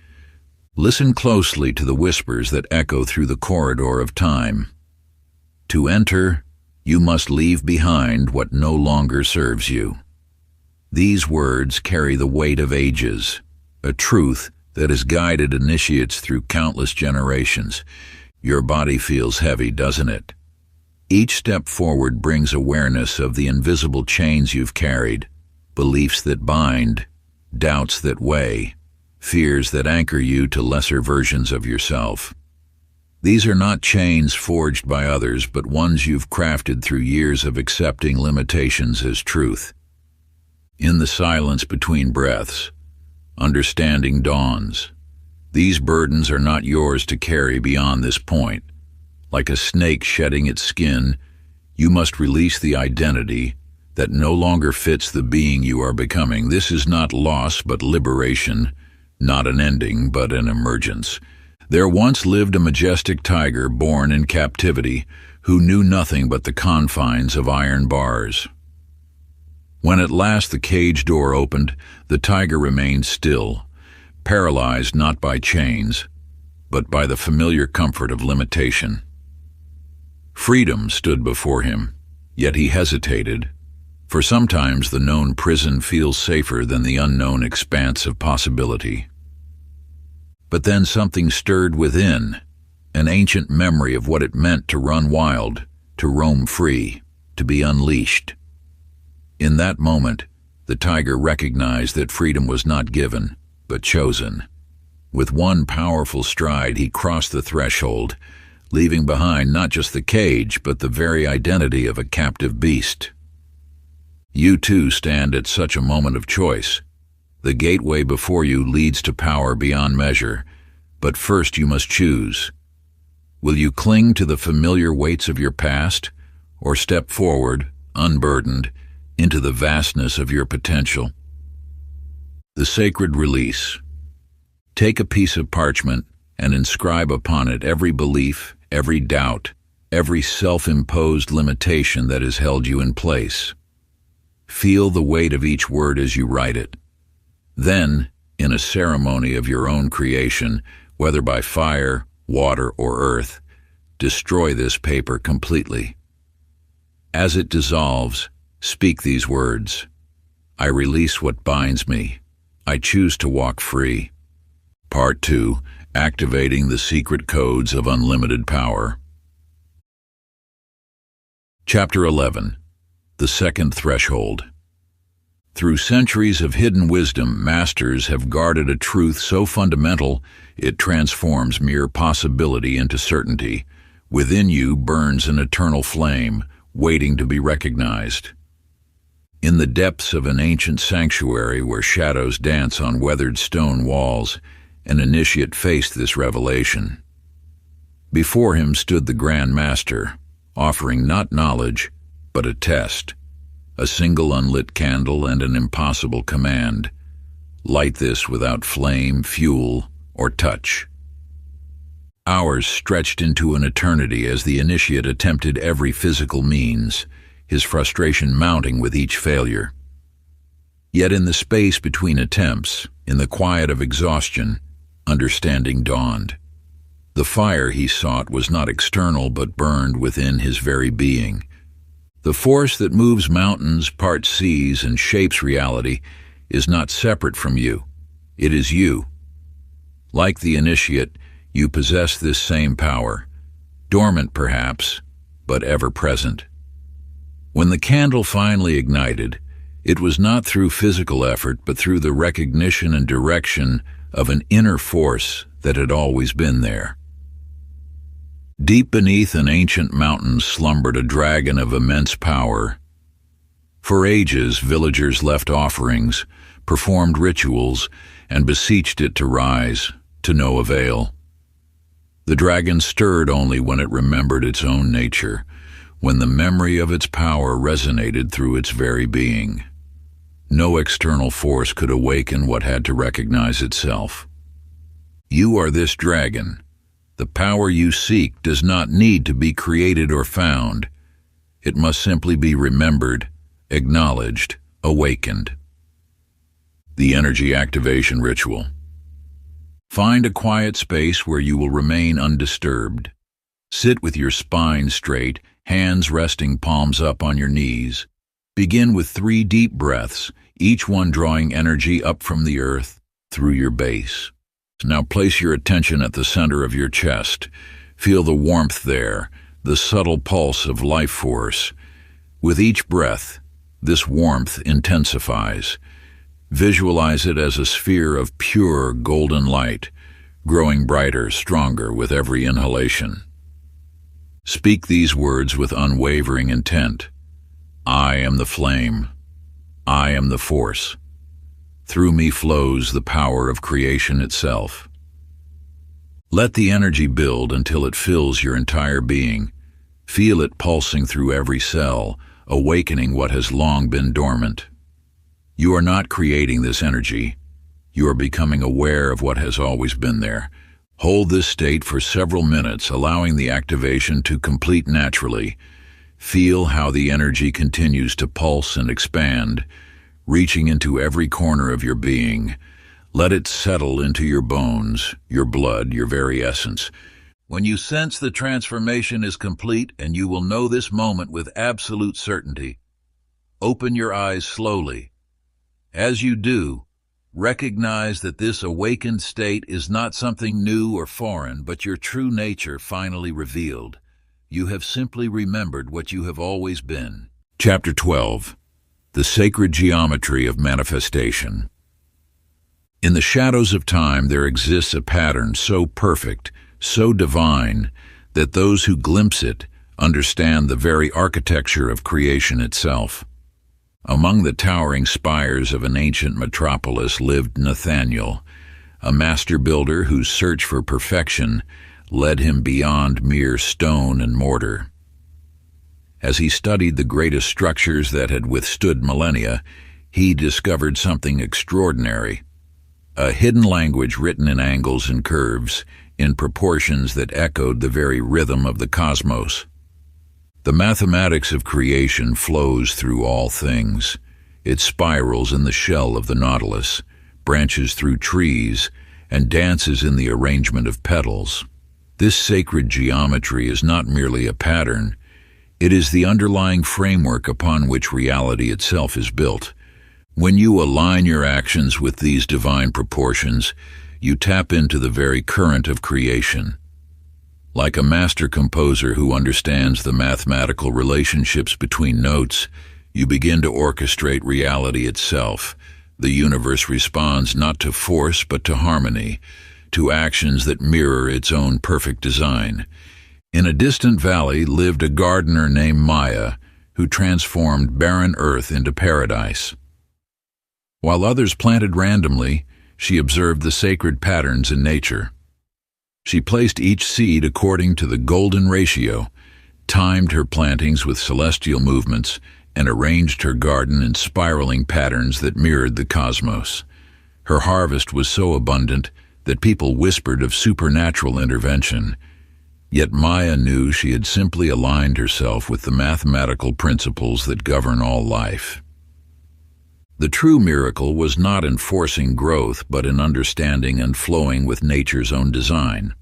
Listen closely to the whispers that echo through the corridor of time. To enter, you must leave behind what no longer serves you. These words carry the weight of ages, a truth that has guided initiates through countless generations. Your body feels heavy, doesn't it? Each step forward brings awareness of the invisible chains you've carried, beliefs that bind, doubts that weigh, fears that anchor you to lesser versions of yourself. These are not chains forged by others, but ones you've crafted through years of accepting limitations as truth. In the silence between breaths, understanding dawns. These burdens are not yours to carry beyond this point. Like a snake shedding its skin, you must release the identity that no longer fits the being you are becoming. This is not loss, but liberation, not an ending, but an emergence. There once lived a majestic tiger born in captivity who knew nothing but the confines of iron bars. When at last the cage door opened, the tiger remained still, paralyzed not by chains, but by the familiar comfort of limitation. Freedom stood before him, yet he hesitated, for sometimes the known prison feels safer than the unknown expanse of possibility. But then something stirred within, an ancient memory of what it meant to run wild, to roam free, to be unleashed. In that moment, the tiger recognized that freedom was not given, but chosen. With one powerful stride, he crossed the threshold, leaving behind not just the cage, but the very identity of a captive beast. You too stand at such a moment of choice. The gateway before you leads to power beyond measure, but first you must choose. Will you cling to the familiar weights of your past, or step forward, unburdened, into the vastness of your potential? The sacred release. Take a piece of parchment and inscribe upon it every belief, every doubt, every self-imposed limitation that has held you in place. Feel the weight of each word as you write it. Then, in a ceremony of your own creation, whether by fire, water, or earth, destroy this paper completely. As it dissolves, speak these words: I release what binds me. I choose to walk free. Part 2. Activating the Secret Codes of Unlimited Power. Chapter 11. The Second Threshold. Through centuries of hidden wisdom, masters have guarded a truth so fundamental it transforms mere possibility into certainty. Within you burns an eternal flame, waiting to be recognized. In the depths of an ancient sanctuary where shadows dance on weathered stone walls, an initiate faced this revelation. Before him stood the Grand Master, offering not knowledge, but a test. A single unlit candle and an impossible command: light this without flame, fuel, or touch. Hours stretched into an eternity as the initiate attempted every physical means, his frustration mounting with each failure. Yet in the space between attempts, in the quiet of exhaustion, understanding dawned. The fire he sought was not external but burned within his very being. The force that moves mountains, parts seas, and shapes reality is not separate from you. It is you. Like the initiate, you possess this same power, dormant perhaps, but ever present. When the candle finally ignited, it was not through physical effort, but through the recognition and direction of an inner force that had always been there. Deep beneath an ancient mountain slumbered a dragon of immense power. For ages, villagers left offerings, performed rituals, and beseeched it to rise, to no avail. The dragon stirred only when it remembered its own nature, when the memory of its power resonated through its very being. No external force could awaken what had to recognize itself. You are this dragon. The power you seek does not need to be created or found. It must simply be remembered, acknowledged, awakened. The Energy Activation Ritual. Find a quiet space where you will remain undisturbed. Sit with your spine straight, hands resting palms up on your knees. Begin with 3 deep breaths, each one drawing energy up from the earth through your base. Now place your attention at the center of your chest. Feel the warmth there, the subtle pulse of life force. With each breath, this warmth intensifies. Visualize it as a sphere of pure golden light, growing brighter, stronger with every inhalation. Speak these words with unwavering intent. I am the flame. I am the force. Through me flows the power of creation itself. Let the energy build until it fills your entire being. Feel it pulsing through every cell, awakening what has long been dormant. You are not creating this energy. You are becoming aware of what has always been there. Hold this state for several minutes, allowing the activation to complete naturally. Feel how the energy continues to pulse and expand, reaching into every corner of your being. Let it settle into your bones, your blood, your very essence. When you sense the transformation is complete, and you will know this moment with absolute certainty, open your eyes slowly. As you do, recognize that this awakened state is not something new or foreign, but your true nature finally revealed. You have simply remembered what you have always been. Chapter 12. The Sacred Geometry of Manifestation. In the shadows of time there exists a pattern so perfect, so divine, that those who glimpse it understand the very architecture of creation itself. Among the towering spires of an ancient metropolis lived Nathaniel, a master builder whose search for perfection led him beyond mere stone and mortar. As he studied the greatest structures that had withstood millennia, he discovered something extraordinary: a hidden language written in angles and curves, in proportions that echoed the very rhythm of the cosmos. The mathematics of creation flows through all things. It spirals in the shell of the nautilus, branches through trees, and dances in the arrangement of petals. This sacred geometry is not merely a pattern. It is the underlying framework upon which reality itself is built. When you align your actions with these divine proportions, you tap into the very current of creation. Like a master composer who understands the mathematical relationships between notes, you begin to orchestrate reality itself. The universe responds not to force but to harmony, to actions that mirror its own perfect design. In a distant valley lived a gardener named Maya, who transformed barren earth into paradise. While others planted randomly, she observed the sacred patterns in nature. She placed each seed according to the golden ratio, timed her plantings with celestial movements, and arranged her garden in spiraling patterns that mirrored the cosmos. Her harvest was so abundant that people whispered of supernatural intervention. Yet Maya knew she had simply aligned herself with the mathematical principles that govern all life. The true miracle was not in forcing growth, but in understanding and flowing with nature's own design.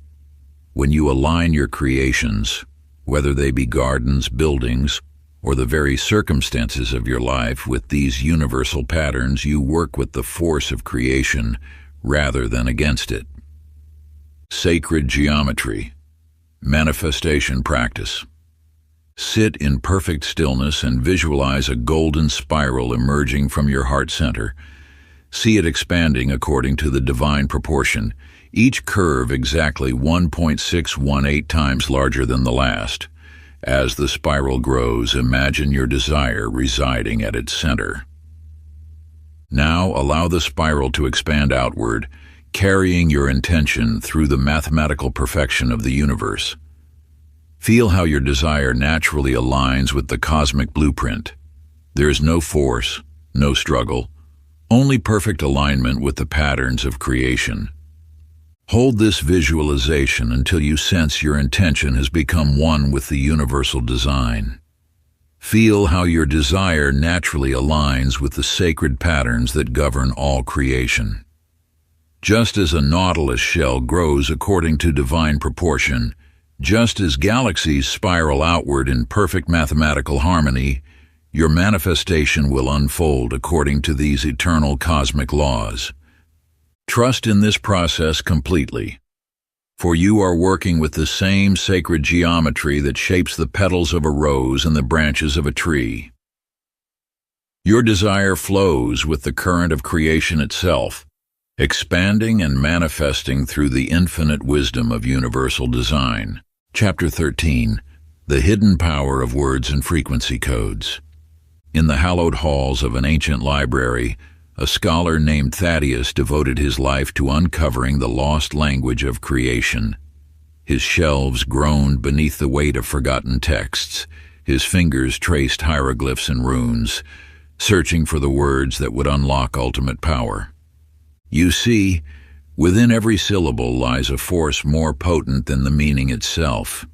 When you align your creations, whether they be gardens, buildings, or the very circumstances of your life, with these universal patterns, you work with the force of creation rather than against it. Sacred geometry, manifestation practice. Sit in perfect stillness and visualize a golden spiral emerging from your heart center. See it expanding according to the divine proportion, each curve exactly 1.618 times larger than the last. As the spiral grows, imagine your desire residing at its center. Now allow the spiral to expand outward, carrying your intention through the mathematical perfection of the universe. Feel how your desire naturally aligns with the cosmic blueprint. There is no force, no struggle, only perfect alignment with the patterns of creation. Hold this visualization until you sense your intention has become one with the universal design. Feel how your desire naturally aligns with the sacred patterns that govern all creation. Just as a nautilus shell grows according to divine proportion, just as galaxies spiral outward in perfect mathematical harmony, your manifestation will unfold according to these eternal cosmic laws. Trust in this process completely, for you are working with the same sacred geometry that shapes the petals of a rose and the branches of a tree. Your desire flows with the current of creation itself, expanding and manifesting through the infinite wisdom of universal design. Chapter 13. The Hidden Power of Words and Frequency Codes. In the hallowed halls of an ancient library, a scholar named Thaddeus devoted his life to uncovering the lost language of creation. His shelves groaned beneath the weight of forgotten texts. His fingers traced hieroglyphs and runes, searching for the words that would unlock ultimate power. You see, within every syllable lies a force more potent than the meaning itself.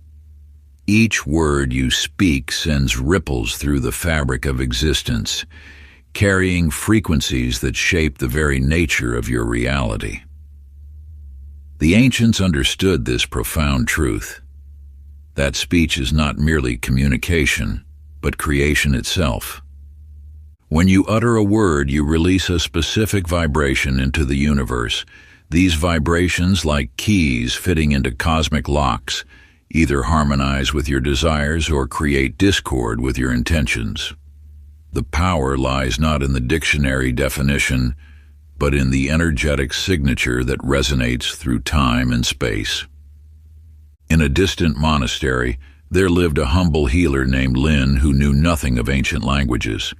Each word you speak sends ripples through the fabric of existence, carrying frequencies that shape the very nature of your reality. The ancients understood this profound truth, that speech is not merely communication, but creation itself. When you utter a word, you release a specific vibration into the universe. These vibrations, like keys fitting into cosmic locks, either harmonize with your desires or create discord with your intentions. The power lies not in the dictionary definition, but in the energetic signature that resonates through time and space. In a distant monastery, there lived a humble healer named Lin who knew nothing of ancient languages.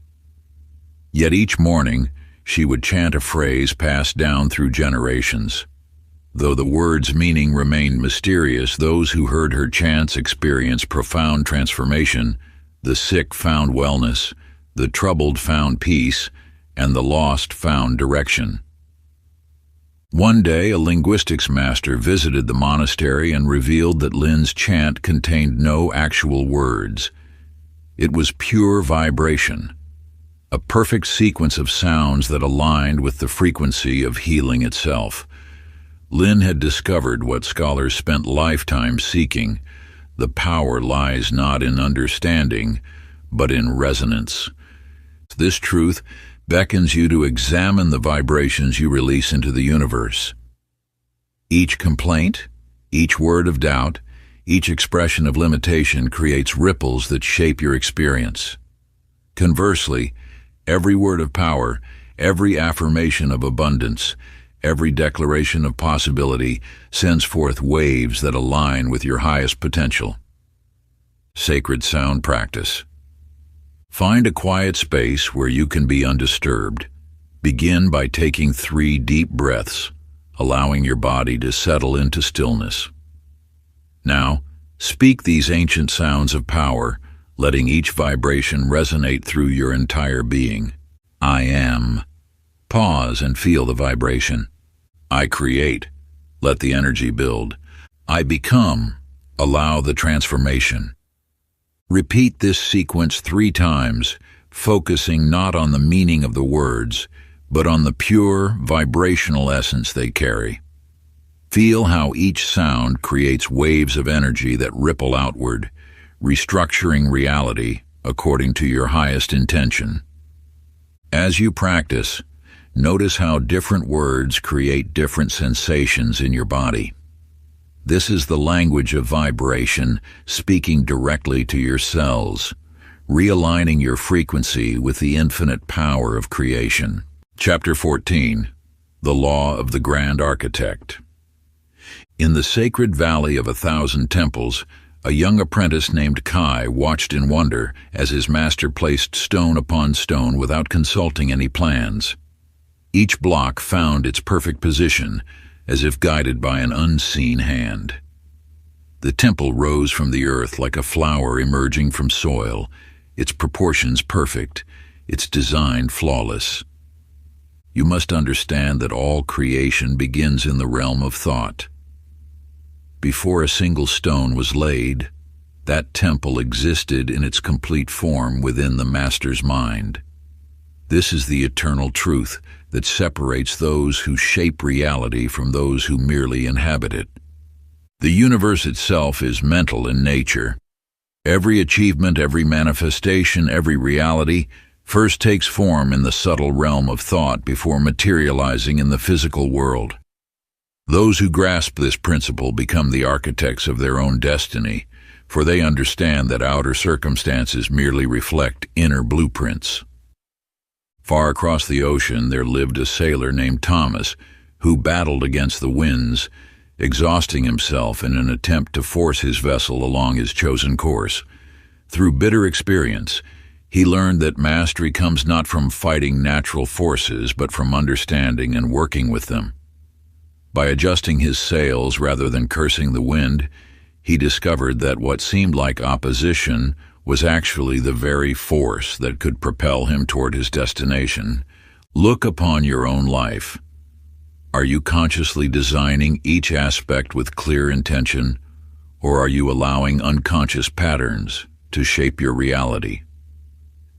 Yet each morning, she would chant a phrase passed down through generations. Though the word's meaning remained mysterious, those who heard her chants experienced profound transformation. The sick found wellness, the troubled found peace, and the lost found direction. One day, a linguistics master visited the monastery and revealed that Lin's chant contained no actual words. It was pure vibration, a perfect sequence of sounds that aligned with the frequency of healing itself. Lin had discovered what scholars spent lifetimes seeking. The power lies not in understanding, but in resonance. This truth beckons you to examine the vibrations you release into the universe. Each complaint, each word of doubt, each expression of limitation creates ripples that shape your experience. Conversely, every word of power, every affirmation of abundance, every declaration of possibility sends forth waves that align with your highest potential. Sacred sound practice. Find a quiet space where you can be undisturbed. Begin by taking 3 deep breaths, allowing your body to settle into stillness. Now, speak these ancient sounds of power, letting each vibration resonate through your entire being. I am. Pause and feel the vibration. I create. Let the energy build. I become. Allow the transformation. Repeat this sequence 3 times, focusing not on the meaning of the words, but on the pure, vibrational essence they carry. Feel how each sound creates waves of energy that ripple outward, restructuring reality according to your highest intention. As you practice, notice how different words create different sensations in your body. This is the language of vibration, speaking directly to your cells, realigning your frequency with the infinite power of creation. Chapter 14. The Law of the Grand Architect. In the sacred valley of 1,000 temples, a young apprentice named Kai watched in wonder as his master placed stone upon stone without consulting any plans. Each block found its perfect position, as if guided by an unseen hand. The temple rose from the earth like a flower emerging from soil, its proportions perfect, its design flawless. You must understand that all creation begins in the realm of thought. Before a single stone was laid, that temple existed in its complete form within the master's mind. This is the eternal truth that separates those who shape reality from those who merely inhabit it. The universe itself is mental in nature. Every achievement, every manifestation, every reality first takes form in the subtle realm of thought before materializing in the physical world. Those who grasp this principle become the architects of their own destiny, for they understand that outer circumstances merely reflect inner blueprints. Far across the ocean there lived a sailor named Thomas, who battled against the winds, exhausting himself in an attempt to force his vessel along his chosen course. Through bitter experience, he learned that mastery comes not from fighting natural forces, but from understanding and working with them. By adjusting his sails rather than cursing the wind, he discovered that what seemed like opposition was actually the very force that could propel him toward his destination. Look upon your own life. Are you consciously designing each aspect with clear intention, or are you allowing unconscious patterns to shape your reality?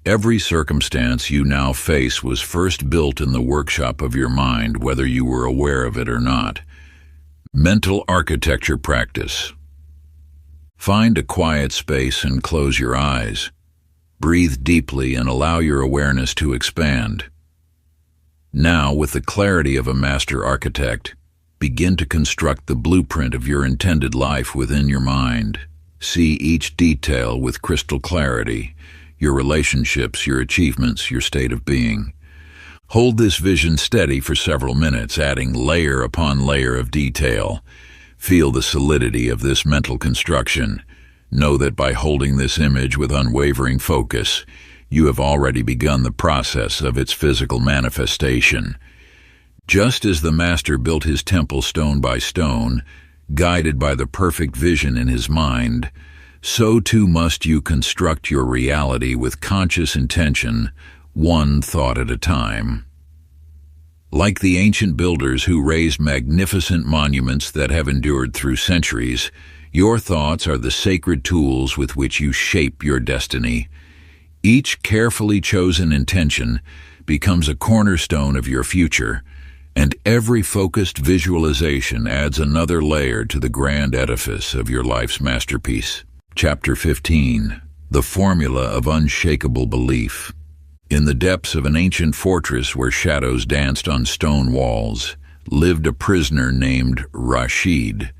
Every circumstance you now face was first built in the workshop of your mind, whether you were aware of it or not. Mental architecture practice. Find a quiet space and close your eyes. Breathe deeply and allow your awareness to expand. Now, with the clarity of a master architect, begin to construct the blueprint of your intended life within your mind. See each detail with crystal clarity, your relationships, your achievements, your state of being. Hold this vision steady for several minutes, adding layer upon layer of detail. Feel the solidity of this mental construction. Know that by holding this image with unwavering focus, you have already begun the process of its physical manifestation. Just as the master built his temple stone by stone, guided by the perfect vision in his mind, so too must you construct your reality with conscious intention, one thought at a time. Like the ancient builders who raised magnificent monuments that have endured through centuries, your thoughts are the sacred tools with which you shape your destiny. Each carefully chosen intention becomes a cornerstone of your future, and every focused visualization adds another layer to the grand edifice of your life's masterpiece. Chapter 15. The Formula of Unshakable Belief. In the depths of an ancient fortress where shadows danced on stone walls, lived a prisoner named Rashid.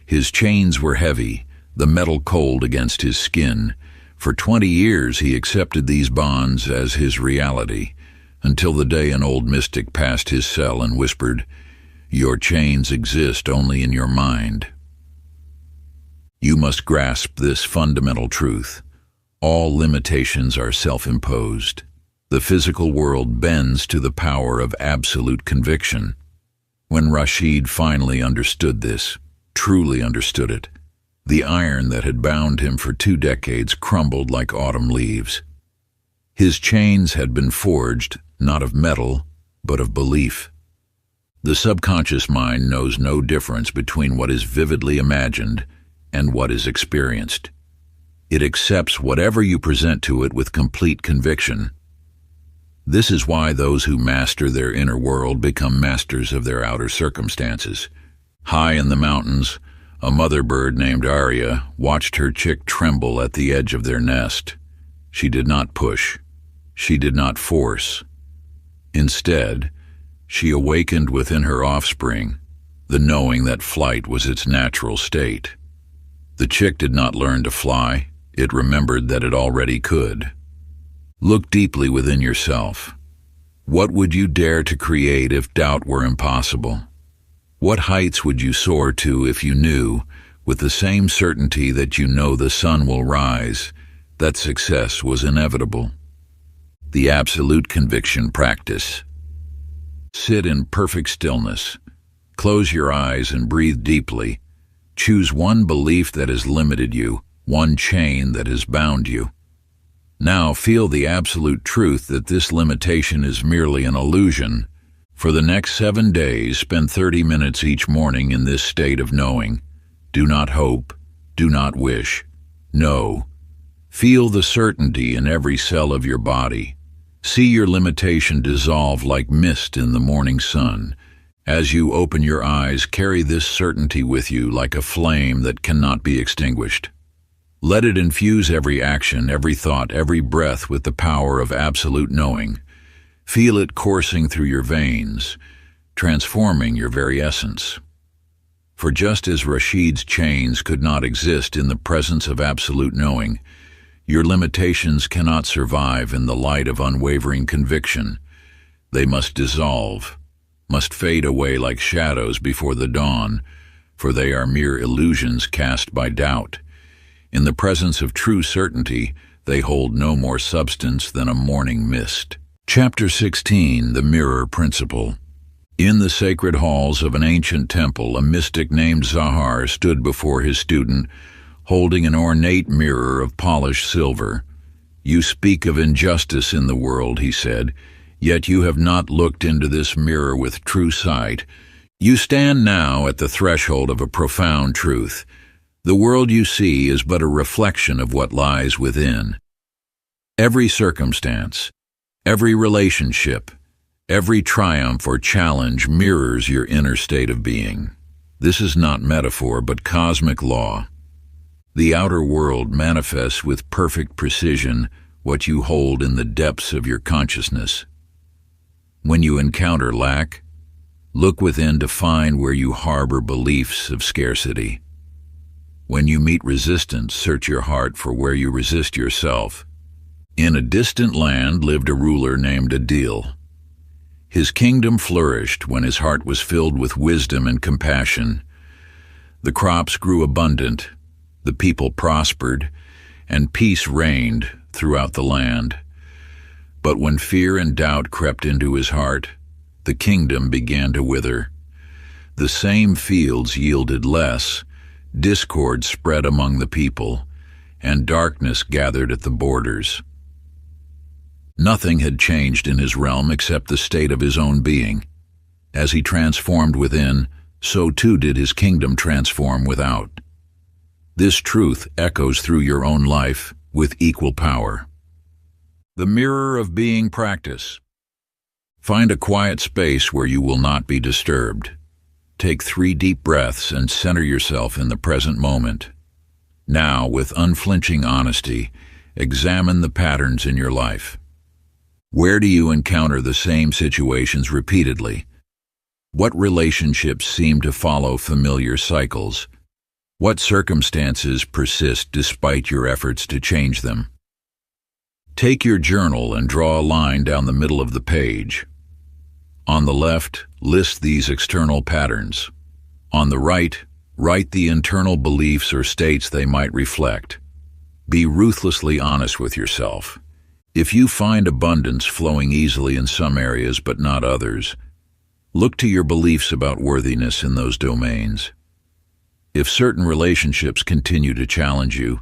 His chains were heavy, the metal cold against his skin. For 20 years he accepted these bonds as his reality, until the day an old mystic passed his cell and whispered, "Your chains exist only in your mind." You must grasp this fundamental truth. All limitations are self-imposed. The physical world bends to the power of absolute conviction. When Rashid finally understood this, truly understood it, the iron that had bound him for 2 decades crumbled like autumn leaves. His chains had been forged, not of metal, but of belief. The subconscious mind knows no difference between what is vividly imagined and what is experienced. It accepts whatever you present to it with complete conviction. This is why those who master their inner world become masters of their outer circumstances. High in the mountains, a mother bird named Arya watched her chick tremble at the edge of their nest. She did not push. She did not force. Instead, she awakened within her offspring the knowing that flight was its natural state. The chick did not learn to fly. It remembered that it already could. Look deeply within yourself. What would you dare to create if doubt were impossible? What heights would you soar to if you knew, with the same certainty that you know the sun will rise, that success was inevitable? The absolute conviction practice. Sit in perfect stillness. Close your eyes and breathe deeply. Choose one belief that has limited you, one chain that has bound you. Now feel the absolute truth that this limitation is merely an illusion. For the next 7 days, spend 30 minutes each morning in this state of knowing. Do not hope. Do not wish. Know. Feel the certainty in every cell of your body. See your limitation dissolve like mist in the morning sun. As you open your eyes, carry this certainty with you like a flame that cannot be extinguished. Let it infuse every action, every thought, every breath with the power of absolute knowing. Feel it coursing through your veins, transforming your very essence. For just as Rashid's chains could not exist in the presence of absolute knowing, your limitations cannot survive in the light of unwavering conviction. They must dissolve, must fade away like shadows before the dawn, for they are mere illusions cast by doubt. In the presence of true certainty, they hold no more substance than a morning mist. Chapter 16. The Mirror Principle. In the sacred halls of an ancient temple, a mystic named Zahar stood before his student, holding an ornate mirror of polished silver. "You speak of injustice in the world," he said, "yet you have not looked into this mirror with true sight. You stand now at the threshold of a profound truth. The world you see is but a reflection of what lies within. Every circumstance, every relationship, every triumph or challenge mirrors your inner state of being. This is not metaphor, but cosmic law. The outer world manifests with perfect precision what you hold in the depths of your consciousness. When you encounter lack, look within to find where you harbor beliefs of scarcity. When you meet resistance, search your heart for where you resist yourself. In a distant land lived a ruler named Adil. His kingdom flourished when his heart was filled with wisdom and compassion. The crops grew abundant, the people prospered, and peace reigned throughout the land. But when fear and doubt crept into his heart, the kingdom began to wither. The same fields yielded less, discord spread among the people, and darkness gathered at the borders. Nothing had changed in his realm except the state of his own being. As he transformed within, so too did his kingdom transform without. This truth echoes through your own life with equal power. The mirror of being practice. Find a quiet space where you will not be disturbed. Take 3 deep breaths and center yourself in the present moment. Now, with unflinching honesty, examine the patterns in your life. Where do you encounter the same situations repeatedly? What relationships seem to follow familiar cycles? What circumstances persist despite your efforts to change them? Take your journal and draw a line down the middle of the page. On the left, list these external patterns. On the right, write the internal beliefs or states they might reflect. Be ruthlessly honest with yourself. If you find abundance flowing easily in some areas but not others, look to your beliefs about worthiness in those domains. If certain relationships continue to challenge you,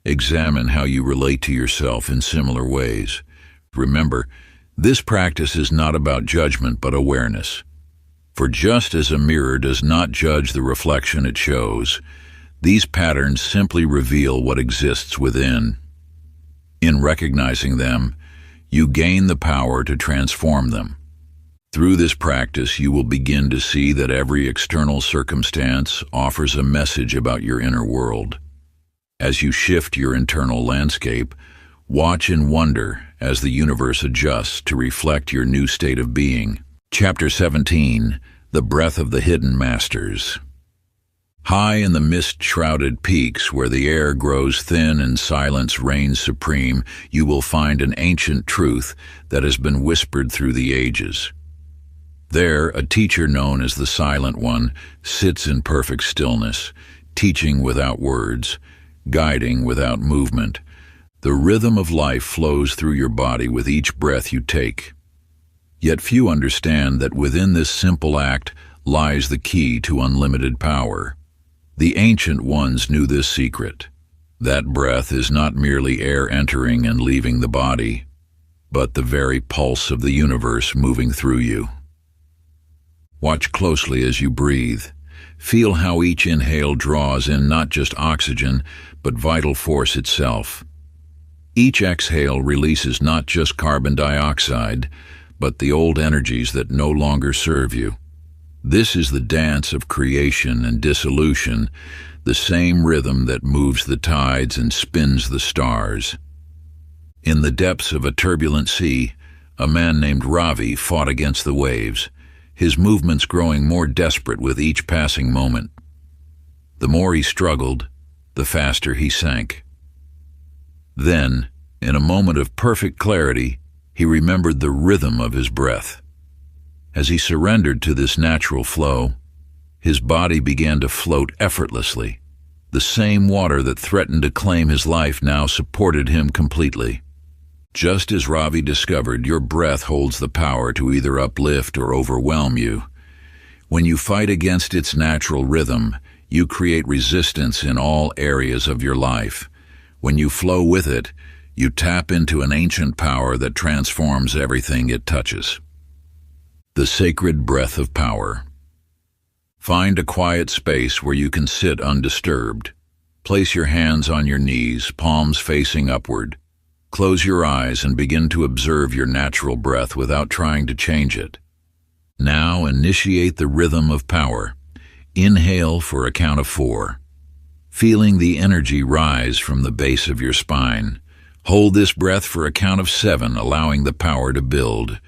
examine how you relate to yourself in similar ways. Remember, this practice is not about judgment but awareness. For just as a mirror does not judge the reflection it shows, these patterns simply reveal what exists within. In recognizing them, you gain the power to transform them. Through this practice, you will begin to see that every external circumstance offers a message about your inner world. As you shift your internal landscape, watch in wonder as the universe adjusts to reflect your new state of being. Chapter 17, The Breath of the Hidden Masters. High in the mist-shrouded peaks where the air grows thin and silence reigns supreme, you will find an ancient truth that has been whispered through the ages. There, a teacher known as the Silent One sits in perfect stillness, teaching without words, guiding without movement. The rhythm of life flows through your body with each breath you take. Yet few understand that within this simple act lies the key to unlimited power. The ancient ones knew this secret. That breath is not merely air entering and leaving the body, but the very pulse of the universe moving through you. Watch closely as you breathe. Feel how each inhale draws in not just oxygen, but vital force itself. Each exhale releases not just carbon dioxide, but the old energies that no longer serve you. This is the dance of creation and dissolution, the same rhythm that moves the tides and spins the stars. In the depths of a turbulent sea, a man named Ravi fought against the waves, his movements growing more desperate with each passing moment. The more he struggled, the faster he sank. Then, in a moment of perfect clarity, he remembered the rhythm of his breath. As he surrendered to this natural flow, his body began to float effortlessly. The same water that threatened to claim his life now supported him completely. Just as Ravi discovered, your breath holds the power to either uplift or overwhelm you. When you fight against its natural rhythm, you create resistance in all areas of your life. When you flow with it, you tap into an ancient power that transforms everything it touches. The sacred breath of power. Find a quiet space where you can sit undisturbed. Place your hands on your knees, palms facing upward. Close your eyes and begin to observe your natural breath without trying to change it. Now initiate the rhythm of power. Inhale for a count of 4. Feeling the energy rise from the base of your spine. Hold this breath for a count of 7, allowing the power to build.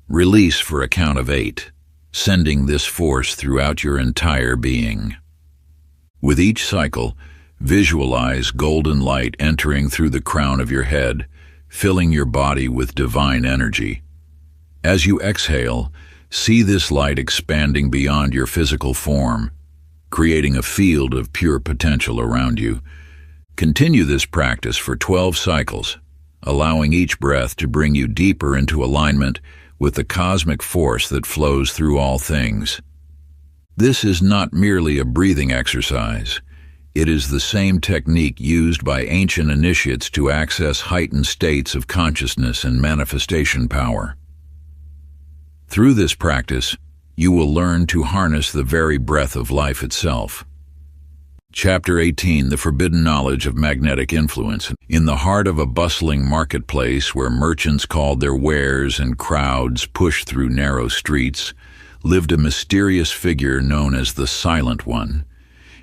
Release for a count of 8, sending this force throughout your entire being. With each cycle, visualize golden light entering through the crown of your head, filling your body with divine energy. As you exhale, see this light expanding beyond your physical form, creating a field of pure potential around you. Continue this practice for 12 cycles, allowing each breath to bring you deeper into alignment with the cosmic force that flows through all things. This is not merely a breathing exercise. It is the same technique used by ancient initiates to access heightened states of consciousness and manifestation power. Through this practice, you will learn to harness the very breath of life itself. Chapter 18, The Forbidden Knowledge of Magnetic Influence. In the heart of a bustling marketplace where merchants called their wares and crowds pushed through narrow streets, lived a mysterious figure known as the Silent One.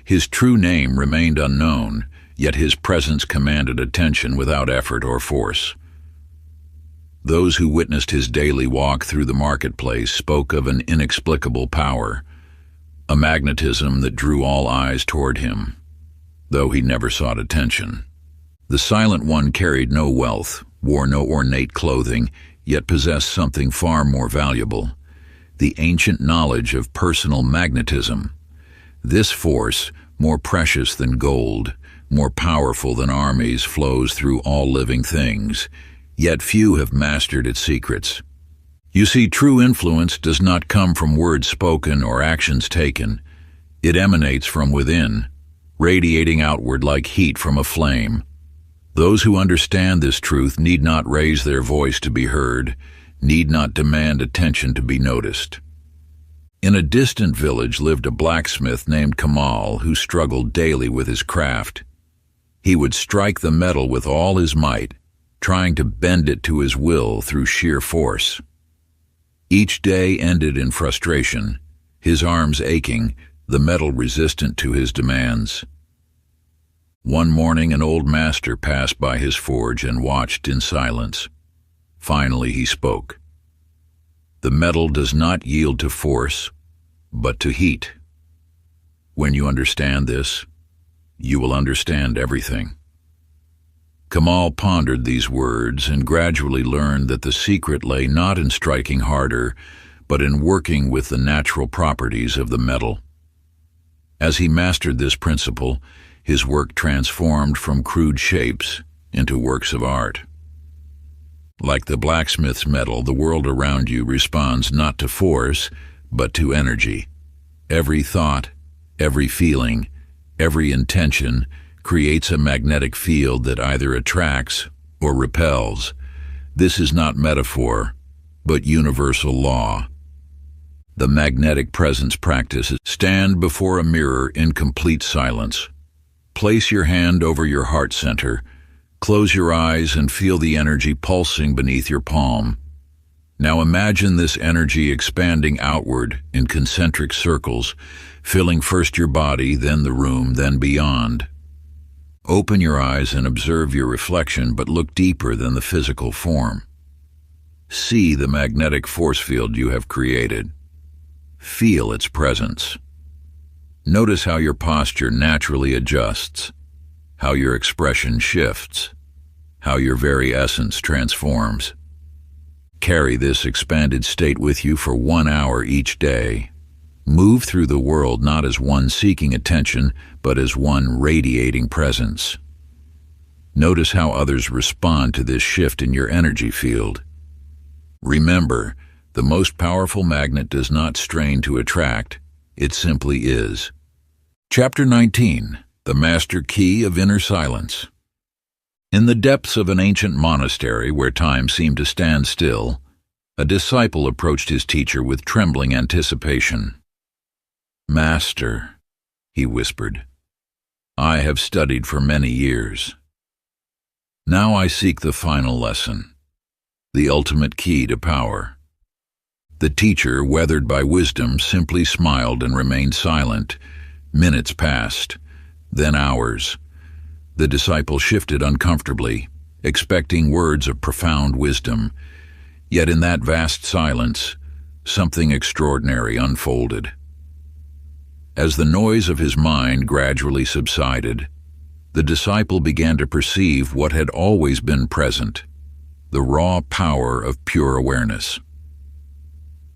His true name remained unknown, yet his presence commanded attention without effort or force. Those who witnessed his daily walk through the marketplace spoke of an inexplicable power, a magnetism that drew all eyes toward him, though he never sought attention. The Silent One carried no wealth, wore no ornate clothing, yet possessed something far more valuable: the ancient knowledge of personal magnetism. This force, more precious than gold, more powerful than armies, flows through all living things, yet few have mastered its secrets. You see, true influence does not come from words spoken or actions taken. It emanates from within, radiating outward like heat from a flame. Those who understand this truth need not raise their voice to be heard, need not demand attention to be noticed. In a distant village lived a blacksmith named Kamal who struggled daily with his craft. He would strike the metal with all his might, trying to bend it to his will through sheer force. Each day ended in frustration, his arms aching, the metal resistant to his demands. One morning an old master passed by his forge and watched in silence. Finally he spoke. The metal does not yield to force, but to heat. When you understand this, you will understand everything. Kamal pondered these words and gradually learned that the secret lay not in striking harder, but in working with the natural properties of the metal. As he mastered this principle, his work transformed from crude shapes into works of art. Like the blacksmith's metal, the world around you responds not to force, but to energy. Every thought, every feeling, every intention creates a magnetic field that either attracts or repels. This is not metaphor, but universal law. The magnetic presence practice is: stand before a mirror in complete silence. Place your hand over your heart center. Close your eyes and feel the energy pulsing beneath your palm. Now imagine this energy expanding outward in concentric circles, filling first your body, then the room, then beyond. Open your eyes and observe your reflection, but look deeper than the physical form. See the magnetic force field you have created. Feel its presence. Notice how your posture naturally adjusts, how your expression shifts, how your very essence transforms. Carry this expanded state with you for 1 hour each day. Move through the world not as one seeking attention, but as one radiating presence. Notice how others respond to this shift in your energy field. Remember, the most powerful magnet does not strain to attract, it simply is. Chapter 19, The Master Key of Inner Silence. In the depths of an ancient monastery where time seemed to stand still, a disciple approached his teacher with trembling anticipation. "Master," he whispered, "I have studied for many years. Now I seek the final lesson, the ultimate key to power." The teacher, weathered by wisdom, simply smiled and remained silent. Minutes passed, then hours. The disciple shifted uncomfortably, expecting words of profound wisdom. Yet in that vast silence, something extraordinary unfolded. As the noise of his mind gradually subsided, the disciple began to perceive what had always been present, the raw power of pure awareness.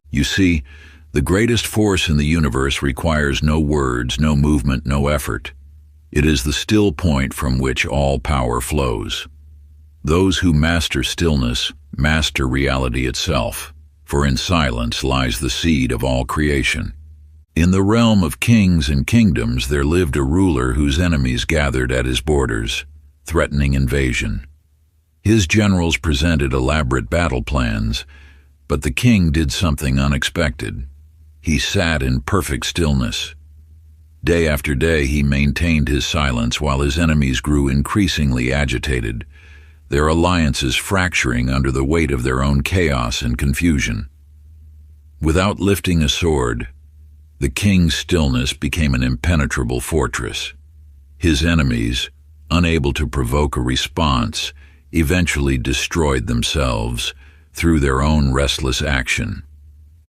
You see, the greatest force in the universe requires no words, no movement, no effort. It is the still point from which all power flows. Those who master stillness master reality itself, for in silence lies the seed of all creation. In the realm of kings and kingdoms there lived a ruler whose enemies gathered at his borders, threatening invasion. His generals presented elaborate battle plans, but the king did something unexpected. He sat in perfect stillness. Day after day he maintained his silence while his enemies grew increasingly agitated, their alliances fracturing under the weight of their own chaos and confusion. Without lifting a sword, the king's stillness became an impenetrable fortress. His enemies, unable to provoke a response, eventually destroyed themselves through their own restless action.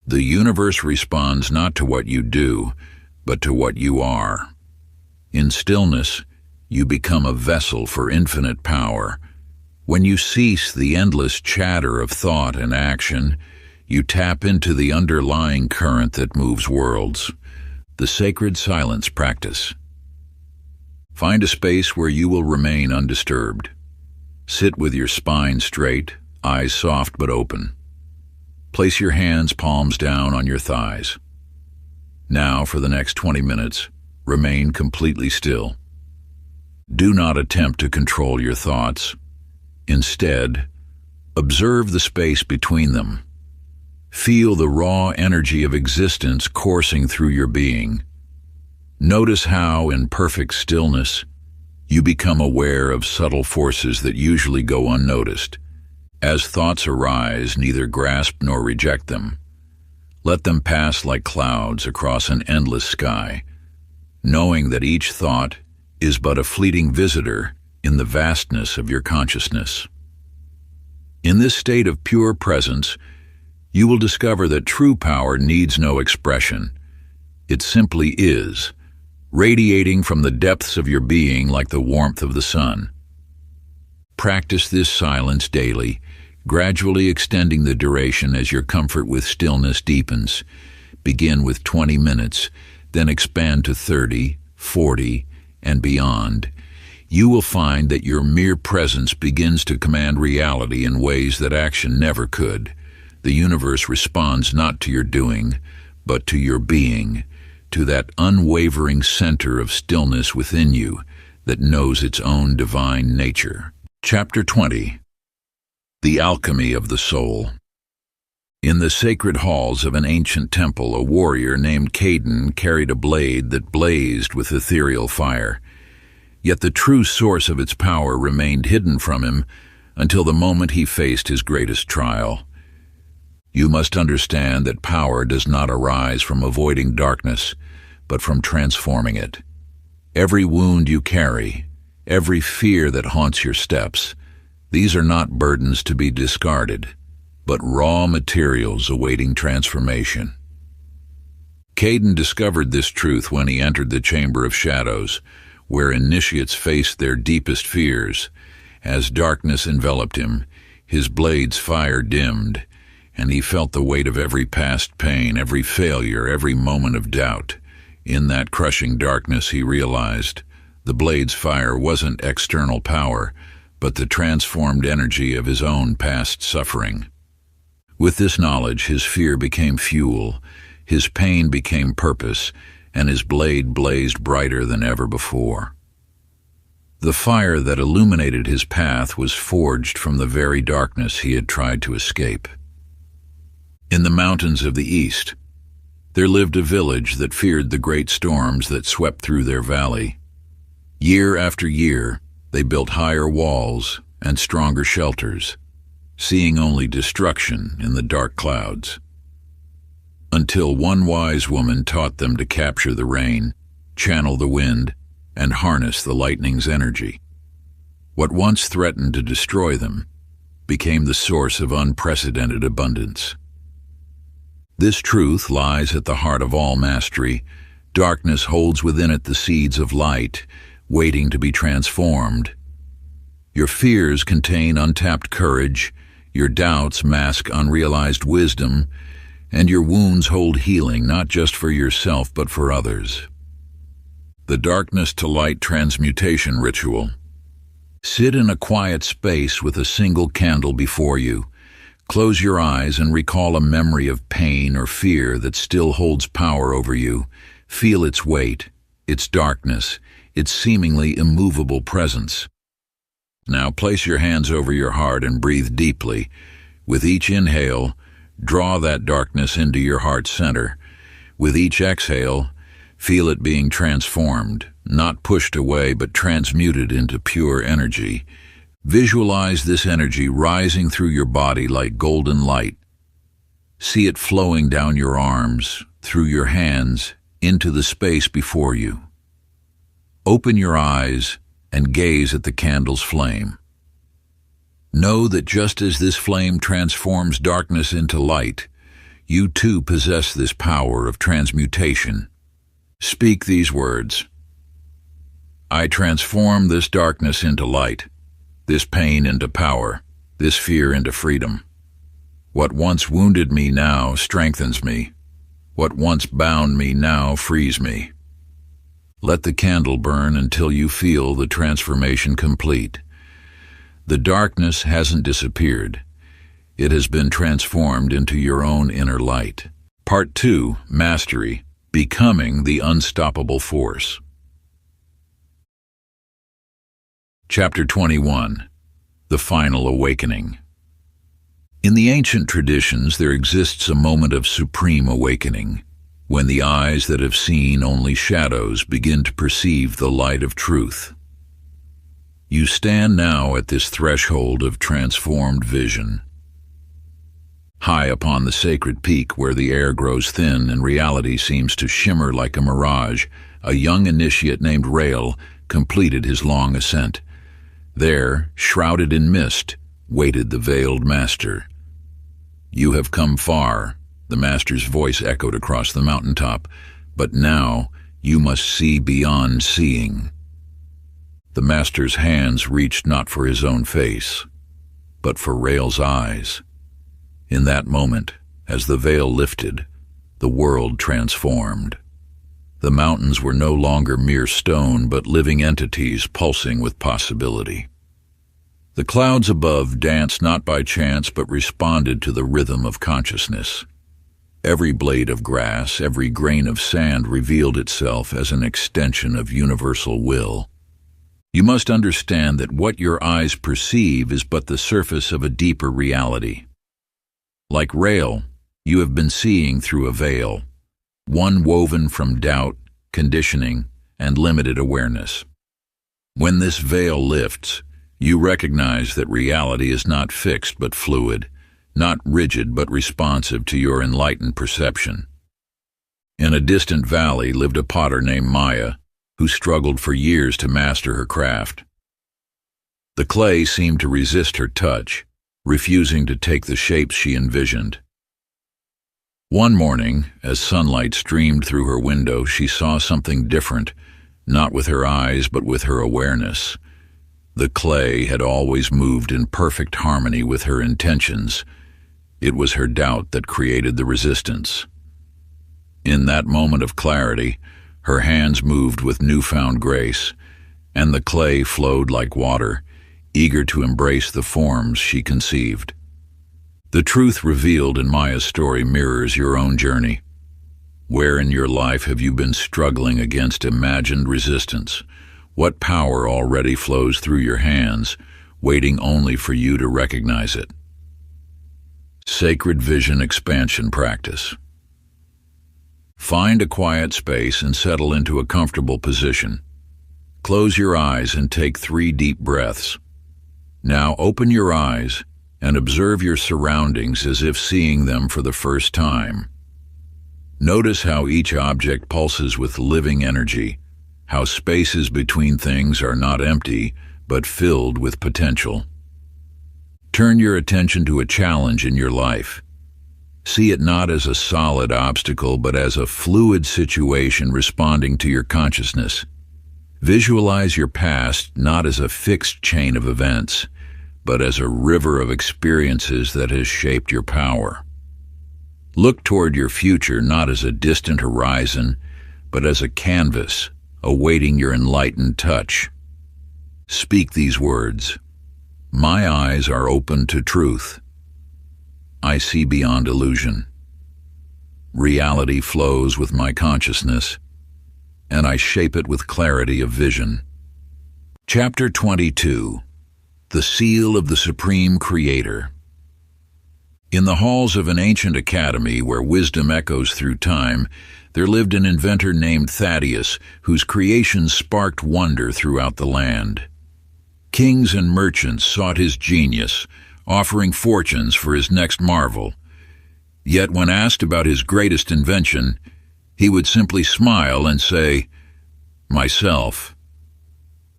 The universe responds not to what you do, but to what you are. In stillness, you become a vessel for infinite power. When you cease the endless chatter of thought and action, you tap into the underlying current that moves worlds, the sacred silence practice. Find a space where you will remain undisturbed. Sit with your spine straight, eyes soft but open. Place your hands palms down on your thighs. Now, for the next 20 minutes, remain completely still. Do not attempt to control your thoughts. Instead, observe the space between them. Feel the raw energy of existence coursing through your being. Notice how, in perfect stillness, you become aware of subtle forces that usually go unnoticed. As thoughts arise, neither grasp nor reject them. Let them pass like clouds across an endless sky, knowing that each thought is but a fleeting visitor in the vastness of your consciousness. In this state of pure presence, you will discover that true power needs no expression. It simply is, radiating from the depths of your being like the warmth of the sun. Practice this silence daily, gradually extending the duration as your comfort with stillness deepens. Begin with 20 minutes, then expand to 30, 40, and beyond. You will find that your mere presence begins to command reality in ways that action never could. The universe responds not to your doing, but to your being, to that unwavering center of stillness within you that knows its own divine nature. Chapter 20. The Alchemy of the Soul. In the sacred halls of an ancient temple, a warrior named Caden carried a blade that blazed with ethereal fire. Yet the true source of its power remained hidden from him until the moment he faced his greatest trial. You must understand that power does not arise from avoiding darkness, but from transforming it. Every wound you carry, every fear that haunts your steps, these are not burdens to be discarded, but raw materials awaiting transformation. Caden discovered this truth when he entered the Chamber of Shadows, where initiates faced their deepest fears. As darkness enveloped him, his blade's fire dimmed, and he felt the weight of every past pain, every failure, every moment of doubt. In that crushing darkness, he realized the blade's fire wasn't external power, but the transformed energy of his own past suffering. With this knowledge, his fear became fuel, his pain became purpose, and his blade blazed brighter than ever before. The fire that illuminated his path was forged from the very darkness he had tried to escape. In the mountains of the east, there lived a village that feared the great storms that swept through their valley. Year after year, they built higher walls and stronger shelters, seeing only destruction in the dark clouds. Until one wise woman taught them to capture the rain, channel the wind, and harness the lightning's energy. What once threatened to destroy them became the source of unprecedented abundance. This truth lies at the heart of all mastery. Darkness holds within it the seeds of light, waiting to be transformed. Your fears contain untapped courage, your doubts mask unrealized wisdom, and your wounds hold healing not just for yourself but for others. The darkness to light transmutation ritual. Sit in a quiet space with a single candle before you. Close your eyes and recall a memory of pain or fear that still holds power over you. Feel its weight, its darkness, its seemingly immovable presence. Now place your hands over your heart and breathe deeply. With each inhale, draw that darkness into your heart center. With each exhale, feel it being transformed, not pushed away but transmuted into pure energy. Visualize this energy rising through your body like golden light. See it flowing down your arms, through your hands, into the space before you. Open your eyes and gaze at the candle's flame. Know that just as this flame transforms darkness into light, you too possess this power of transmutation. Speak these words. I transform this darkness into light, this pain into power, this fear into freedom. What once wounded me now strengthens me. What once bound me now frees me. Let the candle burn until you feel the transformation complete. The darkness hasn't disappeared. It has been transformed into your own inner light. Part 2, Mastery, Becoming the Unstoppable Force. Chapter 21, The Final Awakening. In the ancient traditions, there exists a moment of supreme awakening, when the eyes that have seen only shadows begin to perceive the light of truth. You stand now at this threshold of transformed vision. High upon the sacred peak where the air grows thin and reality seems to shimmer like a mirage, a young initiate named Rael completed his long ascent. There, shrouded in mist, waited the veiled master. You have come far, the master's voice echoed across the mountaintop, but now you must see beyond seeing. The master's hands reached not for his own face, but for Rael's eyes. In that moment, as the veil lifted, the world transformed. The mountains were no longer mere stone, but living entities pulsing with possibility. The clouds above danced not by chance, but responded to the rhythm of consciousness. Every blade of grass, every grain of sand revealed itself as an extension of universal will. You must understand that what your eyes perceive is but the surface of a deeper reality. Like Rael, you have been seeing through a veil, one woven from doubt, conditioning, and limited awareness. When this veil lifts, you recognize that reality is not fixed but fluid, not rigid but responsive to your enlightened perception. In a distant valley lived a potter named Maya, who struggled for years to master her craft. The clay seemed to resist her touch, refusing to take the shapes she envisioned. One morning, as sunlight streamed through her window, she saw something different, not with her eyes but with her awareness. The clay had always moved in perfect harmony with her intentions. It was her doubt that created the resistance. In that moment of clarity, her hands moved with newfound grace, and the clay flowed like water, eager to embrace the forms she conceived. The truth revealed in Maya's story mirrors your own journey. Where in your life have you been struggling against imagined resistance? What power already flows through your hands, waiting only for you to recognize it? Sacred Vision Expansion Practice. Find a quiet space and settle into a comfortable position. Close your eyes and take 3 deep breaths. Now open your eyes and observe your surroundings as if seeing them for the first time. Notice how each object pulses with living energy, how spaces between things are not empty, but filled with potential. Turn your attention to a challenge in your life. See it not as a solid obstacle, but as a fluid situation responding to your consciousness. Visualize your past not as a fixed chain of events, but as a river of experiences that has shaped your power. Look toward your future not as a distant horizon, but as a canvas awaiting your enlightened touch. Speak these words. My eyes are open to truth. I see beyond illusion. Reality flows with my consciousness, and I shape it with clarity of vision. Chapter 22, The Seal of the Supreme Creator. In the halls of an ancient academy where wisdom echoes through time, there lived an inventor named Thaddeus, whose creations sparked wonder throughout the land. Kings and merchants sought his genius, offering fortunes for his next marvel. Yet when asked about his greatest invention, he would simply smile and say, "Myself."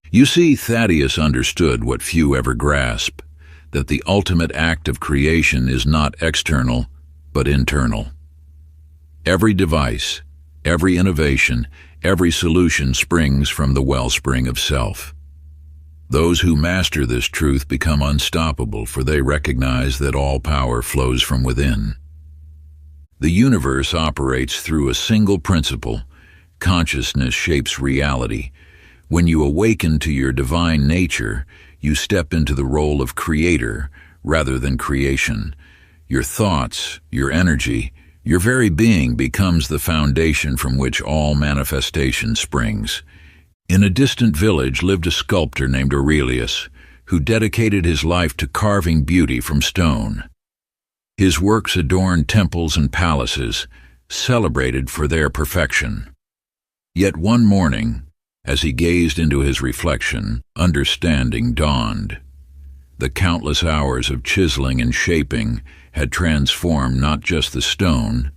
You see, Thaddeus understood what few ever grasp, that the ultimate act of creation is not external, but internal. Every device, every innovation, every solution springs from the wellspring of self. Those who master this truth become unstoppable, for they recognize that all power flows from within. The universe operates through a single principle. Consciousness shapes reality. When you awaken to your divine nature, you step into the role of creator rather than creation. Your thoughts, your energy, your very being becomes the foundation from which all manifestation springs. In a distant village lived a sculptor named Aurelius, who dedicated his life to carving beauty from stone. His works adorned temples and palaces, celebrated for their perfection. Yet one morning, as he gazed into his reflection, understanding dawned. The countless hours of chiseling and shaping had transformed not just the stone,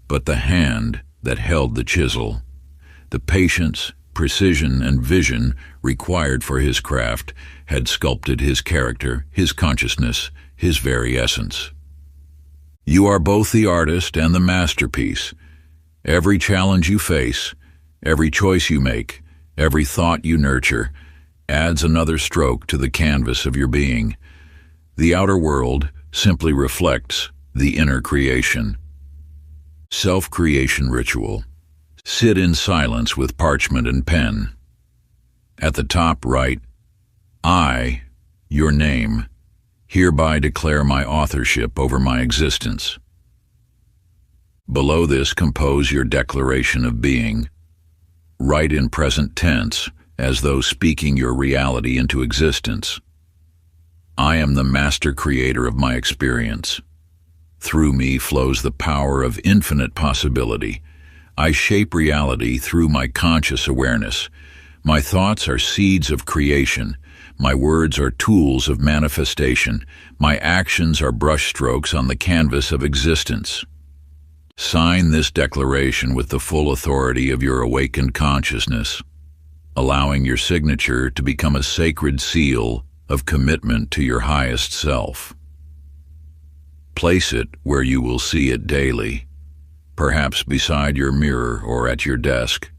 but the hand that held the chisel. The patience, precision, and vision required for his craft had sculpted his character, his consciousness, his very essence. You are both the artist and the masterpiece. Every challenge you face, every choice you make, every thought you nurture, adds another stroke to the canvas of your being. The outer world simply reflects the inner creation. Self-creation ritual. Sit in silence with parchment and pen. At the top write, "I, your name, hereby declare my authorship over my existence." Below this compose your declaration of being. Write in present tense, as though speaking your reality into existence. I am the master creator of my experience. Through me flows the power of infinite possibility. I shape reality through my conscious awareness. My thoughts are seeds of creation. My words are tools of manifestation. My actions are brushstrokes on the canvas of existence. Sign this declaration with the full authority of your awakened consciousness, allowing your signature to become a sacred seal of commitment to your highest self. Place it where you will see it daily, perhaps beside your mirror or at your desk,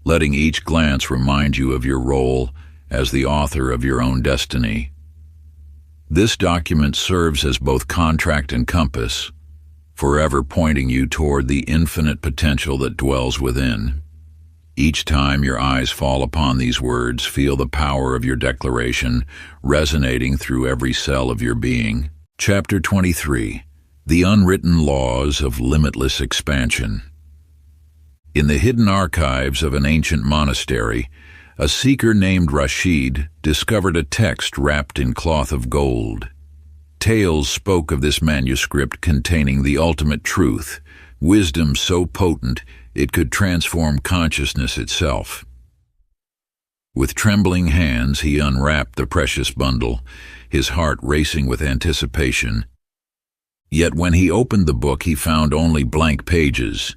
letting each glance remind you of your role as the author of your own destiny. This document serves as both contract and compass, forever pointing you toward the infinite potential that dwells within. Each time your eyes fall upon these words, feel the power of your declaration resonating through every cell of your being. Chapter 23. The Unwritten Laws of Limitless Expansion. In the hidden archives of an ancient monastery, a seeker named Rashid discovered a text wrapped in cloth of gold. Tales spoke of this manuscript containing the ultimate truth, wisdom so potent it could transform consciousness itself. With trembling hands, he unwrapped the precious bundle, his heart racing with anticipation. Yet when he opened the book, he found only blank pages.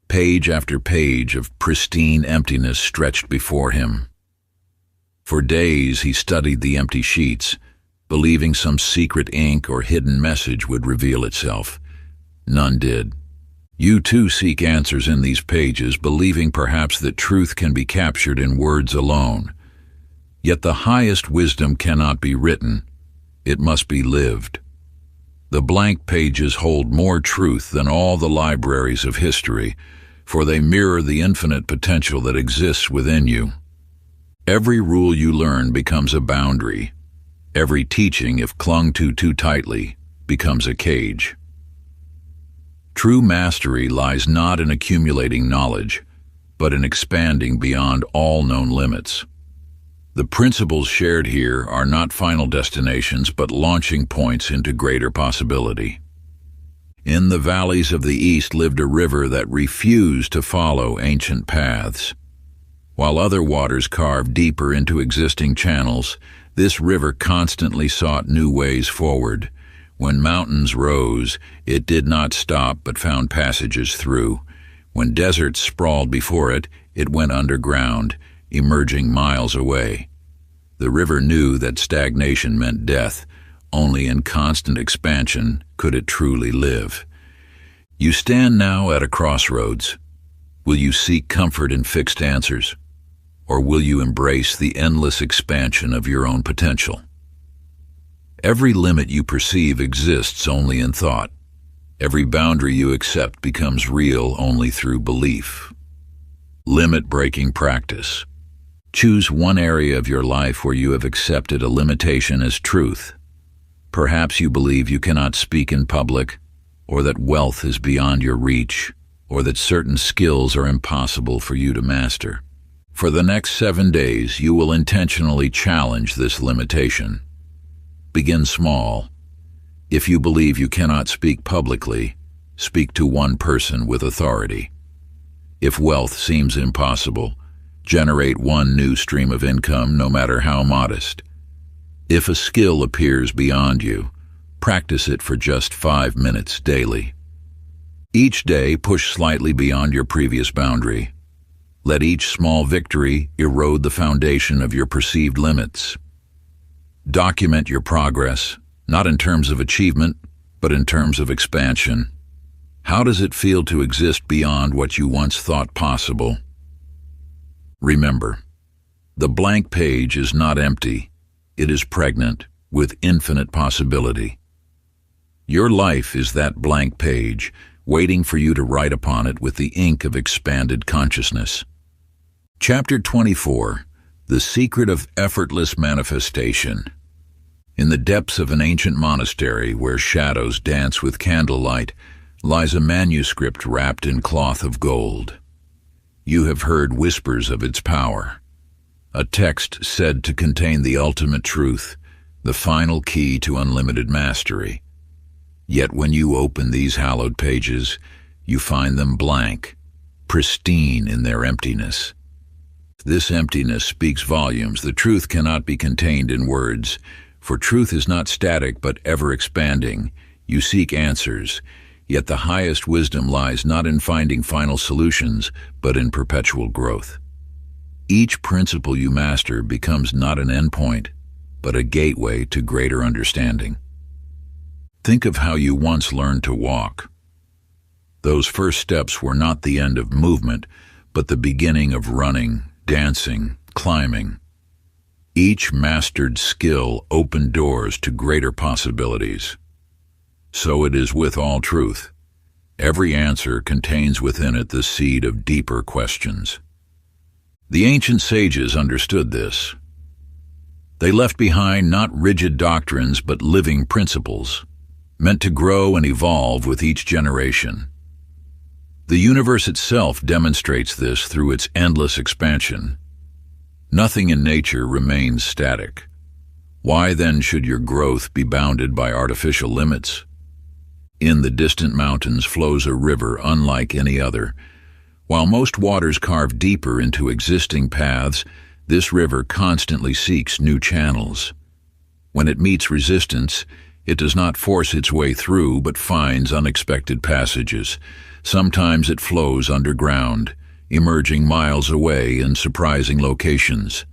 Page after page of pristine emptiness stretched before him. For days he studied the empty sheets, believing some secret ink or hidden message would reveal itself. None did. You too seek answers in these pages, believing perhaps that truth can be captured in words alone. Yet the highest wisdom cannot be written, it must be lived. The blank pages hold more truth than all the libraries of history, for they mirror the infinite potential that exists within you. Every rule you learn becomes a boundary. Every teaching, if clung to too tightly, becomes a cage. True mastery lies not in accumulating knowledge, but in expanding beyond all known limits. The principles shared here are not final destinations, but launching points into greater possibility. In the valleys of the east lived a river that refused to follow ancient paths. While other waters carved deeper into existing channels, this river constantly sought new ways forward. When mountains rose, it did not stop but found passages through. When deserts sprawled before it, it went underground, emerging miles away. The river knew that stagnation meant death. Only in constant expansion could it truly live. You stand now at a crossroads. Will you seek comfort in fixed answers? Or will you embrace the endless expansion of your own potential? Every limit you perceive exists only in thought. Every boundary you accept becomes real only through belief. Limit-breaking practice. Choose one area of your life where you have accepted a limitation as truth. Perhaps you believe you cannot speak in public, or that wealth is beyond your reach, or that certain skills are impossible for you to master. For the next 7 days, you will intentionally challenge this limitation. Begin small. If you believe you cannot speak publicly, speak to one person with authority. If wealth seems impossible, generate one new stream of income, no matter how modest. If a skill appears beyond you, practice it for just 5 minutes daily. Each day, push slightly beyond your previous boundary. Let each small victory erode the foundation of your perceived limits. Document your progress, not in terms of achievement, but in terms of expansion. How does it feel to exist beyond what you once thought possible? Remember, the blank page is not empty. It is pregnant with infinite possibility. Your life is that blank page, waiting for you to write upon it with the ink of expanded consciousness. Chapter 24. The Secret of Effortless Manifestation. In the depths of an ancient monastery where shadows dance with candlelight lies a manuscript wrapped in cloth of gold. You have heard whispers of its power. A text said to contain the ultimate truth, the final key to unlimited mastery. Yet when you open these hallowed pages, you find them blank, pristine in their emptiness. This emptiness speaks volumes. The truth cannot be contained in words, for truth is not static but ever expanding. You seek answers, yet the highest wisdom lies not in finding final solutions, but in perpetual growth. Each principle you master becomes not an endpoint, but a gateway to greater understanding. Think of how you once learned to walk. Those first steps were not the end of movement, but the beginning of running, dancing, climbing. Each mastered skill opened doors to greater possibilities. So it is with all truth. Every answer contains within it the seed of deeper questions. The ancient sages understood this. They left behind not rigid doctrines but living principles, meant to grow and evolve with each generation. The universe itself demonstrates this through its endless expansion. Nothing in nature remains static. Why then should your growth be bounded by artificial limits? In the distant mountains flows a river unlike any other. While most waters carve deeper into existing paths, this river constantly seeks new channels. When it meets resistance, it does not force its way through but finds unexpected passages. Sometimes it flows underground, emerging miles away in surprising locations.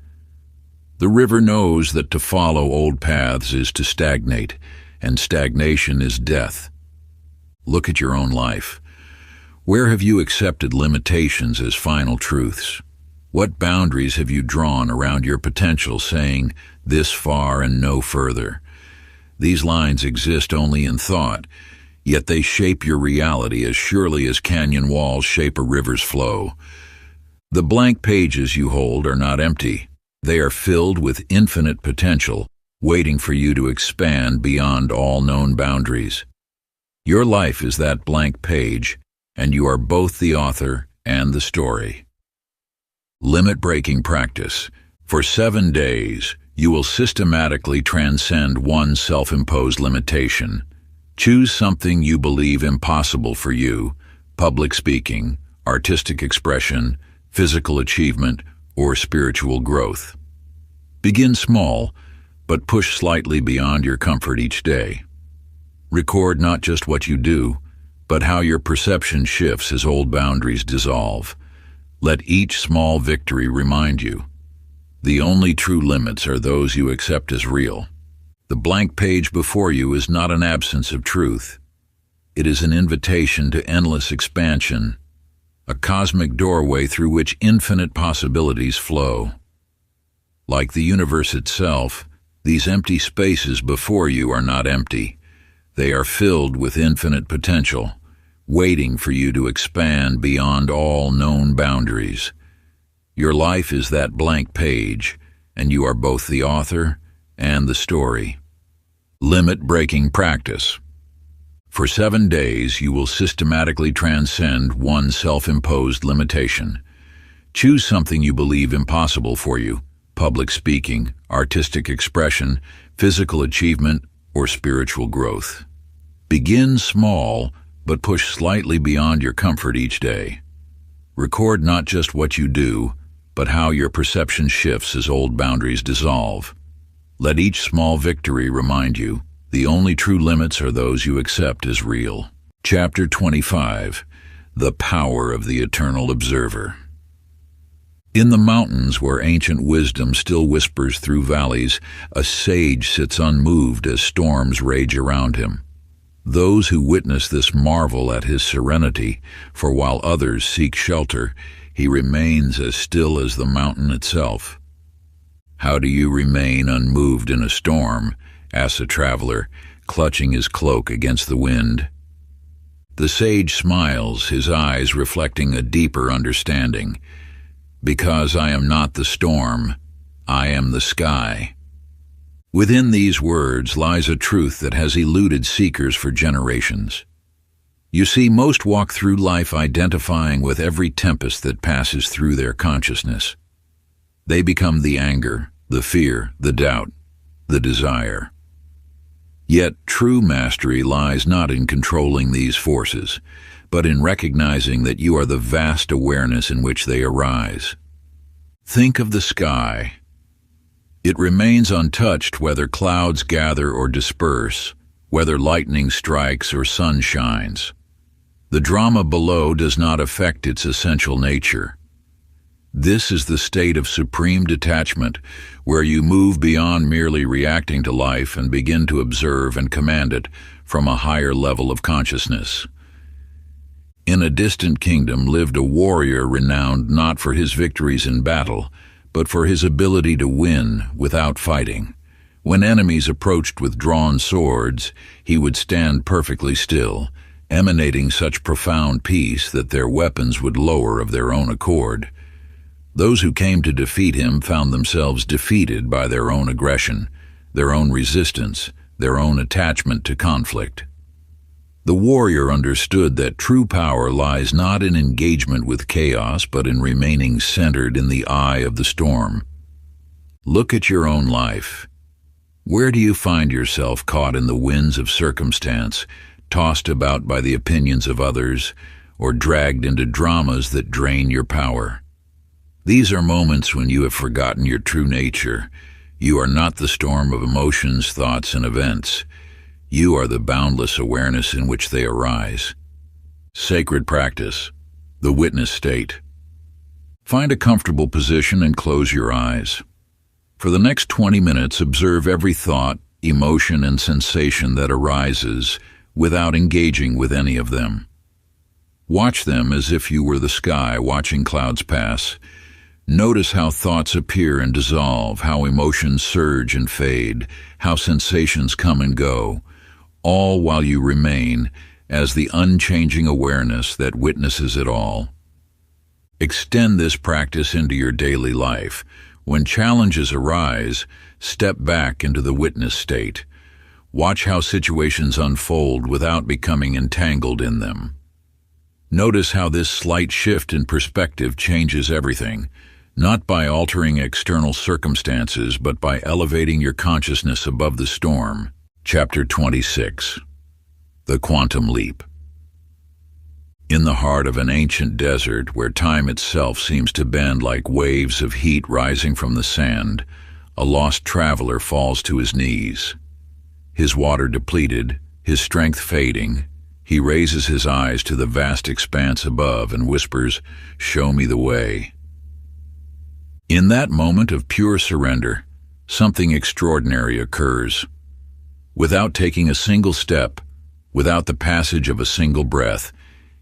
The river knows that to follow old paths is to stagnate, and stagnation is death. Look at your own life. Where have you accepted limitations as final truths? What boundaries have you drawn around your potential, saying, "This far and no further"? These lines exist only in thought, yet they shape your reality as surely as canyon walls shape a river's flow. The blank pages you hold are not empty. They are filled with infinite potential, waiting for you to expand beyond all known boundaries. Your life is that blank page, and you are both the author and the story. Limit-breaking practice. For 7 days, you will systematically transcend one self-imposed limitation. Choose something you believe impossible for you: public speaking, artistic expression, physical achievement, or spiritual growth. Begin small, but push slightly beyond your comfort each day. Record not just what you do, but how your perception shifts as old boundaries dissolve. Let each small victory remind you: the only true limits are those you accept as real. The blank page before you is not an absence of truth. It is an invitation to endless expansion, a cosmic doorway through which infinite possibilities flow. Like the universe itself, these empty spaces before you are not empty. They are filled with infinite potential, waiting for you to expand beyond all known boundaries. Your life is that blank page, and you are both the author and the story. Limit-breaking practice. For 7 days, you will systematically transcend one self-imposed limitation. Choose something you believe impossible for you: public speaking, artistic expression, physical achievement, or spiritual growth. Begin small, but push slightly beyond your comfort each day. Record not just what you do, but how your perception shifts as old boundaries dissolve. Let each small victory remind you: the only true limits are those you accept as real. Chapter 25. The Power of the Eternal Observer. In the mountains where ancient wisdom still whispers through valleys, a sage sits unmoved as storms rage around him. Those who witness this marvel at his serenity, for while others seek shelter, he remains as still as the mountain itself. "How do you remain unmoved in a storm?" asks a traveler, clutching his cloak against the wind. The sage smiles, his eyes reflecting a deeper understanding. "Because I am not the storm, I am the sky." Within these words lies a truth that has eluded seekers for generations. You see, most walk through life identifying with every tempest that passes through their consciousness. They become the anger, the fear, the doubt, the desire. Yet true mastery lies not in controlling these forces, but in recognizing that you are the vast awareness in which they arise. Think of the sky. It remains untouched whether clouds gather or disperse, whether lightning strikes or sun shines. The drama below does not affect its essential nature. This is the state of supreme detachment, where you move beyond merely reacting to life and begin to observe and command it from a higher level of consciousness. In a distant kingdom lived a warrior renowned not for his victories in battle, but for his ability to win without fighting. When enemies approached with drawn swords, he would stand perfectly still, emanating such profound peace that their weapons would lower of their own accord. Those who came to defeat him found themselves defeated by their own aggression, their own resistance, their own attachment to conflict. The warrior understood that true power lies not in engagement with chaos, but in remaining centered in the eye of the storm. Look at your own life. Where do you find yourself caught in the winds of circumstance, tossed about by the opinions of others, or dragged into dramas that drain your power? These are moments when you have forgotten your true nature. You are not the storm of emotions, thoughts, and events. You are the boundless awareness in which they arise. Sacred practice. The witness state. Find a comfortable position and close your eyes. For the next 20 minutes, observe every thought, emotion, and sensation that arises without engaging with any of them. Watch them as if you were the sky watching clouds pass. Notice how thoughts appear and dissolve, how emotions surge and fade, how sensations come and go, all while you remain as the unchanging awareness that witnesses it all. Extend this practice into your daily life. When challenges arise, step back into the witness state. Watch how situations unfold without becoming entangled in them. Notice how this slight shift in perspective changes everything, not by altering external circumstances, but by elevating your consciousness above the storm. Chapter 26. The quantum leap. In the heart of an ancient desert where time itself seems to bend like waves of heat rising from the sand, a lost traveler falls to his knees. His water depleted, his strength fading, he raises his eyes to the vast expanse above and whispers, "Show me the way." In that moment of pure surrender, something extraordinary occurs. Without taking a single step, without the passage of a single breath,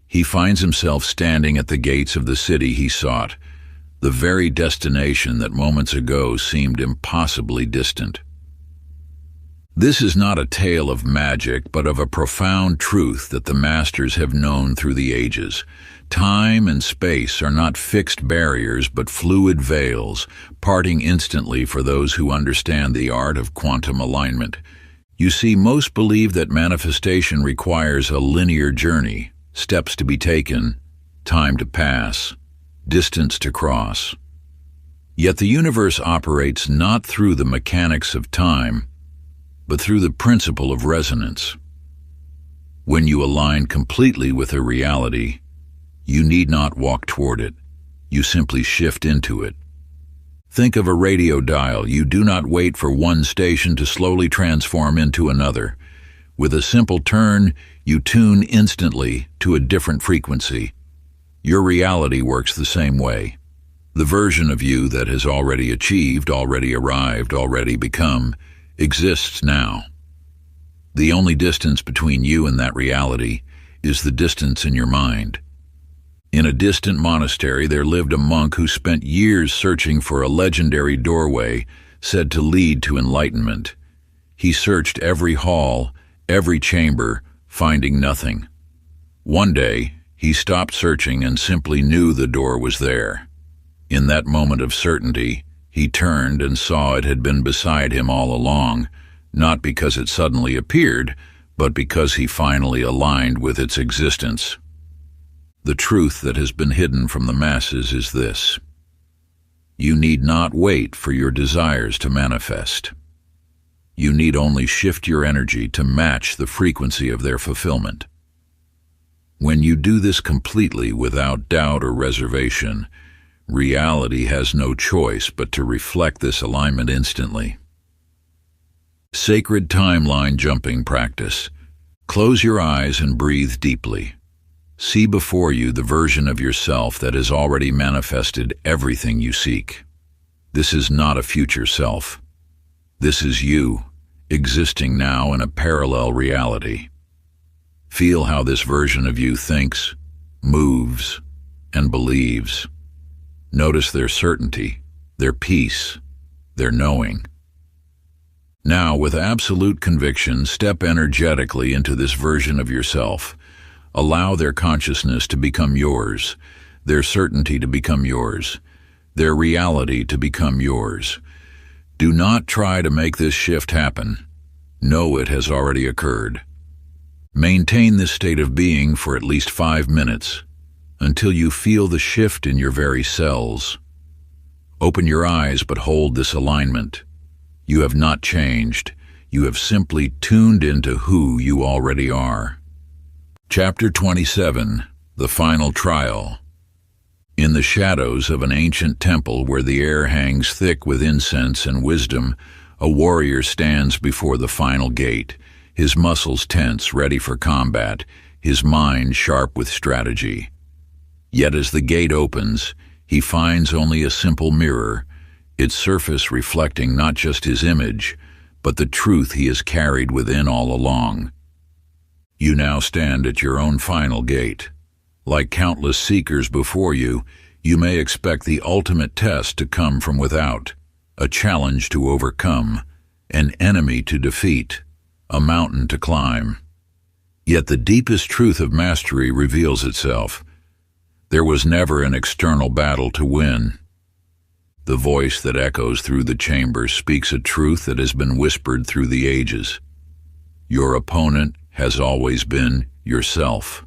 he finds himself standing at the gates of the city he sought, the very destination that moments ago seemed impossibly distant. This is not a tale of magic, but of a profound truth that the masters have known through the ages. Time and space are not fixed barriers, but fluid veils, parting instantly for those who understand the art of quantum alignment. You see, most believe that manifestation requires a linear journey, steps to be taken, time to pass, distance to cross. Yet the universe operates not through the mechanics of time, but through the principle of resonance. When you align completely with a reality, you need not walk toward it, you simply shift into it. Think of a radio dial. You do not wait for one station to slowly transform into another. With a simple turn, you tune instantly to a different frequency. Your reality works the same way. The version of you that has already achieved, already arrived, already become, exists now. The only distance between you and that reality is the distance in your mind. In a distant monastery, there lived a monk who spent years searching for a legendary doorway said to lead to enlightenment. He searched every hall, every chamber, finding nothing. One day, he stopped searching and simply knew the door was there. In that moment of certainty, he turned and saw it had been beside him all along, not because it suddenly appeared, but because he finally aligned with its existence. The truth that has been hidden from the masses is this: you need not wait for your desires to manifest. You need only shift your energy to match the frequency of their fulfillment. When you do this completely without doubt or reservation, reality has no choice but to reflect this alignment instantly. Sacred timeline jumping practice. Close your eyes and breathe deeply. See before you the version of yourself that has already manifested everything you seek. This is not a future self. This is you, existing now in a parallel reality. Feel how this version of you thinks, moves, and believes. Notice their certainty, their peace, their knowing. Now, with absolute conviction, step energetically into this version of yourself. Allow their consciousness to become yours, their certainty to become yours, their reality to become yours. Do not try to make this shift happen. Know it has already occurred. Maintain this state of being for at least 5 minutes, until you feel the shift in your very cells. Open your eyes, but hold this alignment. You have not changed. You have simply tuned into who you already are. Chapter 27. The Final Trial. In the shadows of an ancient temple where the air hangs thick with incense and wisdom, a warrior stands before the final gate, his muscles tense, ready for combat, his mind sharp with strategy. Yet as the gate opens, he finds only a simple mirror, its surface reflecting not just his image, but the truth he has carried within all along. You now stand at your own final gate. Like countless seekers before you, you may expect the ultimate test to come from without, a challenge to overcome, an enemy to defeat, a mountain to climb. Yet the deepest truth of mastery reveals itself. There was never an external battle to win. The voice that echoes through the chamber speaks a truth that has been whispered through the ages. Your opponent has always been yourself.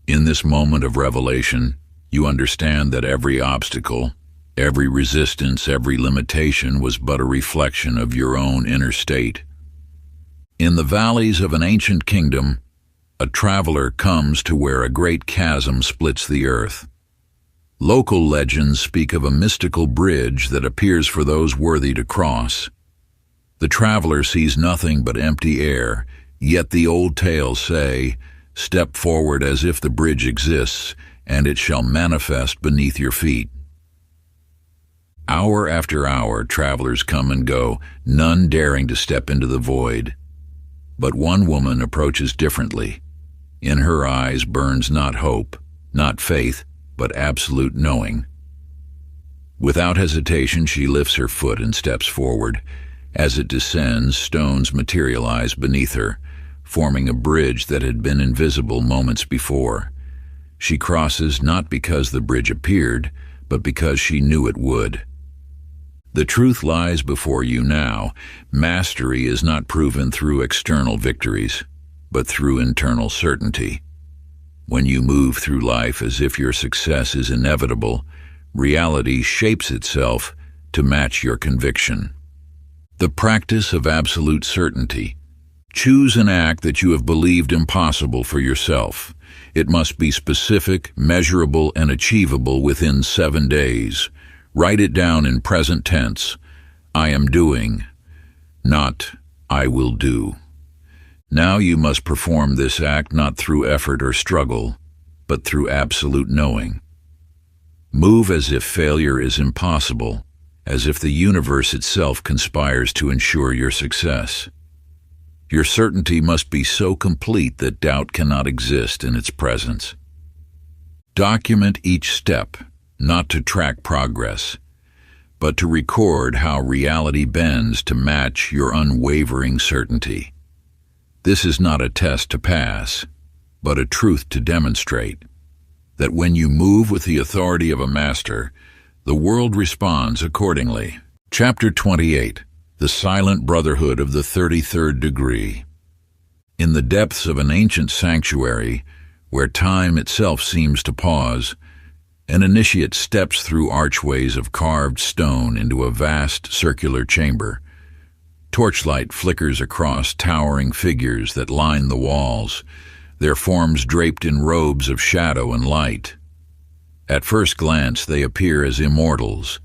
In this moment of revelation, you understand that every obstacle, every resistance, every limitation was but a reflection of your own inner state. In the valleys of an ancient kingdom, a traveler comes to where a great chasm splits the earth. Local legends speak of a mystical bridge that appears for those worthy to cross. The traveler sees nothing but empty air, yet the old tales say, "Step forward as if the bridge exists, and it shall manifest beneath your feet." Hour after hour, travelers come and go, none daring to step into the void. But one woman approaches differently. In her eyes burns not hope, not faith, but absolute knowing. Without hesitation, she lifts her foot and steps forward. As it descends, stones materialize beneath her, forming a bridge that had been invisible moments before. She crosses not because the bridge appeared, but because she knew it would. The truth lies before you now. Mastery is not proven through external victories, but through internal certainty. When you move through life as if your success is inevitable, reality shapes itself to match your conviction. The practice of absolute certainty. Choose an act that you have believed impossible for yourself. It must be specific, measurable, and achievable within 7 days. Write it down in present tense. I am doing, not I will do. Now you must perform this act not through effort or struggle, but through absolute knowing. Move as if failure is impossible, as if the universe itself conspires to ensure your success. Your certainty must be so complete that doubt cannot exist in its presence. Document each step, not to track progress, but to record how reality bends to match your unwavering certainty. This is not a test to pass, but a truth to demonstrate, that when you move with the authority of a master, the world responds accordingly. Chapter 28. The Silent Brotherhood of the 33rd Degree. In the depths of an ancient sanctuary, where time itself seems to pause, an initiate steps through archways of carved stone into a vast circular chamber. Torchlight flickers across towering figures that line the walls, their forms draped in robes of shadow and light. At first glance, they appear as immortals,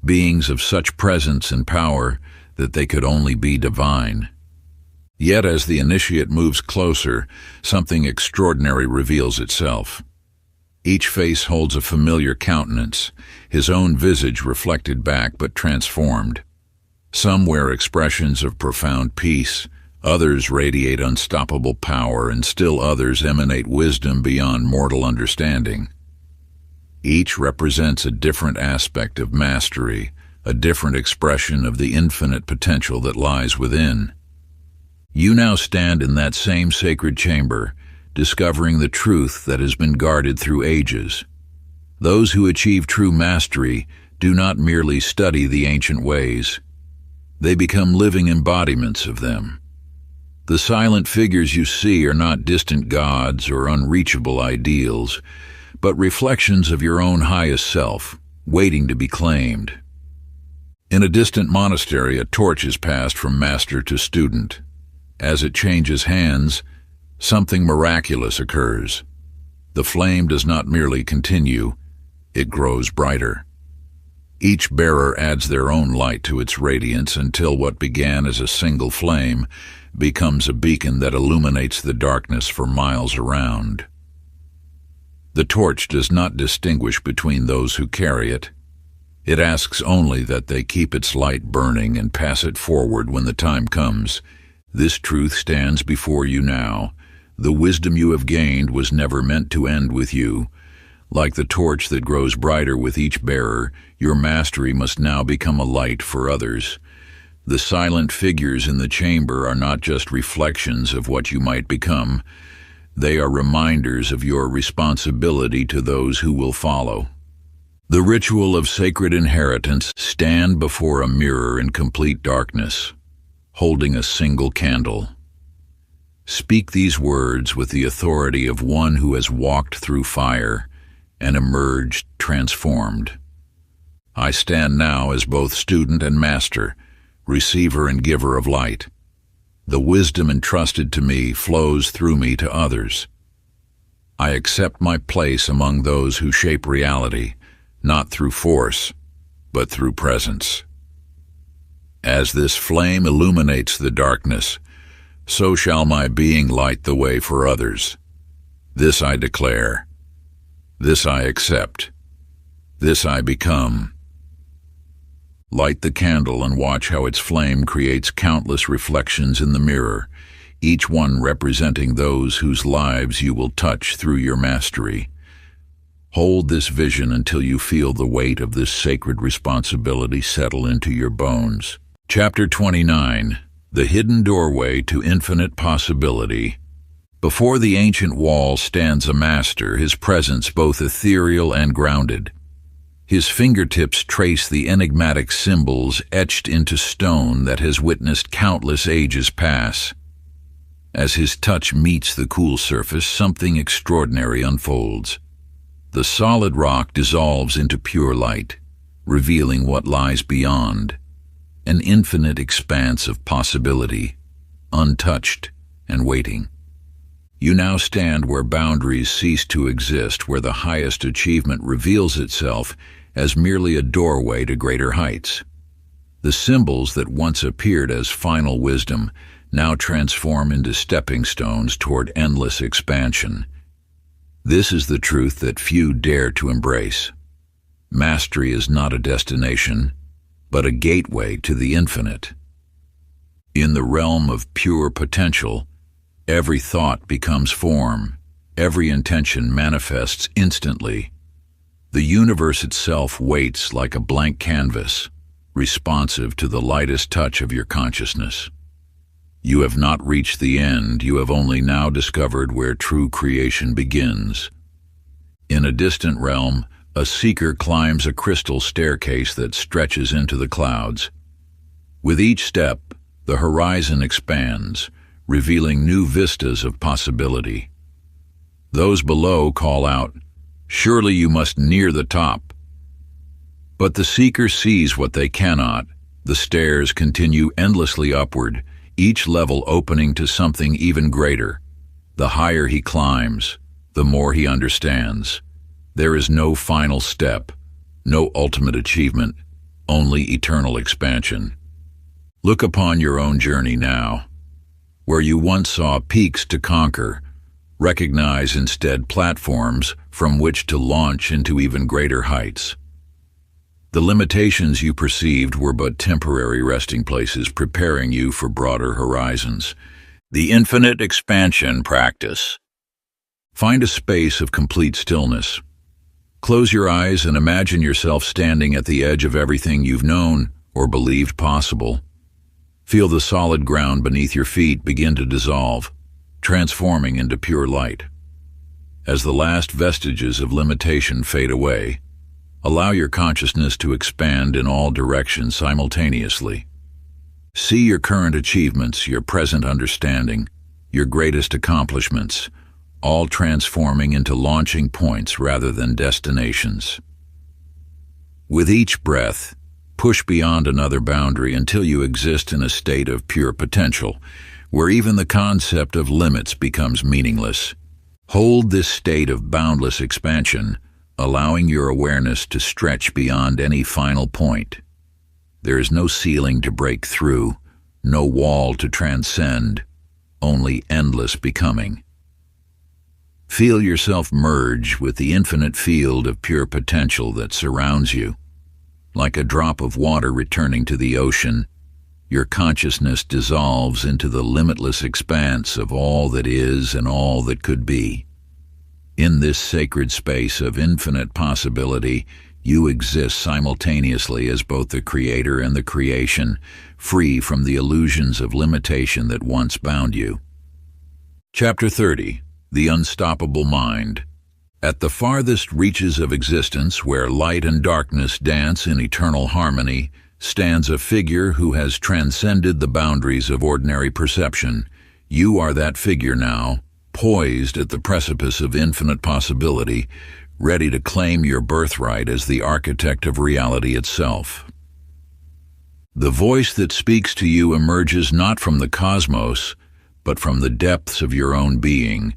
beings of such presence and power that they could only be divine. Yet as the initiate moves closer, something extraordinary reveals itself. Each face holds a familiar countenance, his own visage reflected back but transformed. Some wear expressions of profound peace, others radiate unstoppable power, and still others emanate wisdom beyond mortal understanding. Each represents a different aspect of mastery, a different expression of the infinite potential that lies within. You now stand in that same sacred chamber, discovering the truth that has been guarded through ages. Those who achieve true mastery do not merely study the ancient ways. They become living embodiments of them. The silent figures you see are not distant gods or unreachable ideals, but reflections of your own highest self, waiting to be claimed. In a distant monastery, a torch is passed from master to student. As it changes hands, something miraculous occurs. The flame does not merely continue, it grows brighter. Each bearer adds their own light to its radiance until what began as a single flame becomes a beacon that illuminates the darkness for miles around. The torch does not distinguish between those who carry it. It asks only that they keep its light burning and pass it forward when the time comes. This truth stands before you now. The wisdom you have gained was never meant to end with you. Like the torch that grows brighter with each bearer, your mastery must now become a light for others. The silent figures in the chamber are not just reflections of what you might become. They are reminders of your responsibility to those who will follow. The ritual of sacred inheritance. Stand before a mirror in complete darkness, holding a single candle. Speak these words with the authority of one who has walked through fire and emerged transformed. I stand now as both student and master, receiver and giver of light. The wisdom entrusted to me flows through me to others. I accept my place among those who shape reality, not through force, but through presence. As this flame illuminates the darkness, so shall my being light the way for others. This I declare. This I accept. This I become. Light the candle and watch how its flame creates countless reflections in the mirror, each one representing those whose lives you will touch through your mastery. Hold this vision until you feel the weight of this sacred responsibility settle into your bones. Chapter 29. The Hidden Doorway to Infinite Possibility. Before the ancient wall stands a master, his presence both ethereal and grounded. His fingertips trace the enigmatic symbols etched into stone that has witnessed countless ages pass. As his touch meets the cool surface, something extraordinary unfolds. The solid rock dissolves into pure light, revealing what lies beyond, an infinite expanse of possibility, untouched and waiting. You now stand where boundaries cease to exist, where the highest achievement reveals itself as merely a doorway to greater heights. The symbols that once appeared as final wisdom now transform into stepping stones toward endless expansion. This is the truth that few dare to embrace. Mastery is not a destination, but a gateway to the infinite. In the realm of pure potential, every thought becomes form, every intention manifests instantly. The universe itself waits like a blank canvas, responsive to the lightest touch of your consciousness. You have not reached the end, you have only now discovered where true creation begins. In a distant realm, a seeker climbs a crystal staircase that stretches into the clouds. With each step, the horizon expands, revealing new vistas of possibility. Those below call out, "Surely you must near the top." But the seeker sees what they cannot. The stairs continue endlessly upward, each level opening to something even greater. The higher he climbs, the more he understands. There is no final step, no ultimate achievement, only eternal expansion. Look upon your own journey now. Where you once saw peaks to conquer, recognize instead platforms from which to launch into even greater heights. The limitations you perceived were but temporary resting places preparing you for broader horizons. The Infinite Expansion Practice. Find a space of complete stillness. Close your eyes and imagine yourself standing at the edge of everything you've known or believed possible. Feel the solid ground beneath your feet begin to dissolve, transforming into pure light. As the last vestiges of limitation fade away, allow your consciousness to expand in all directions simultaneously. See your current achievements, your present understanding, your greatest accomplishments, all transforming into launching points rather than destinations. With each breath, push beyond another boundary until you exist in a state of pure potential, where even the concept of limits becomes meaningless. Hold this state of boundless expansion, allowing your awareness to stretch beyond any final point. There is no ceiling to break through, no wall to transcend, only endless becoming. Feel yourself merge with the infinite field of pure potential that surrounds you. Like a drop of water returning to the ocean, your consciousness dissolves into the limitless expanse of all that is and all that could be. In this sacred space of infinite possibility, you exist simultaneously as both the creator and the creation, free from the illusions of limitation that once bound you. Chapter 30. The Unstoppable Mind. At the farthest reaches of existence, where light and darkness dance in eternal harmony, stands a figure who has transcended the boundaries of ordinary perception. You are that figure now, poised at the precipice of infinite possibility, ready to claim your birthright as the architect of reality itself. The voice that speaks to you emerges not from the cosmos, but from the depths of your own being.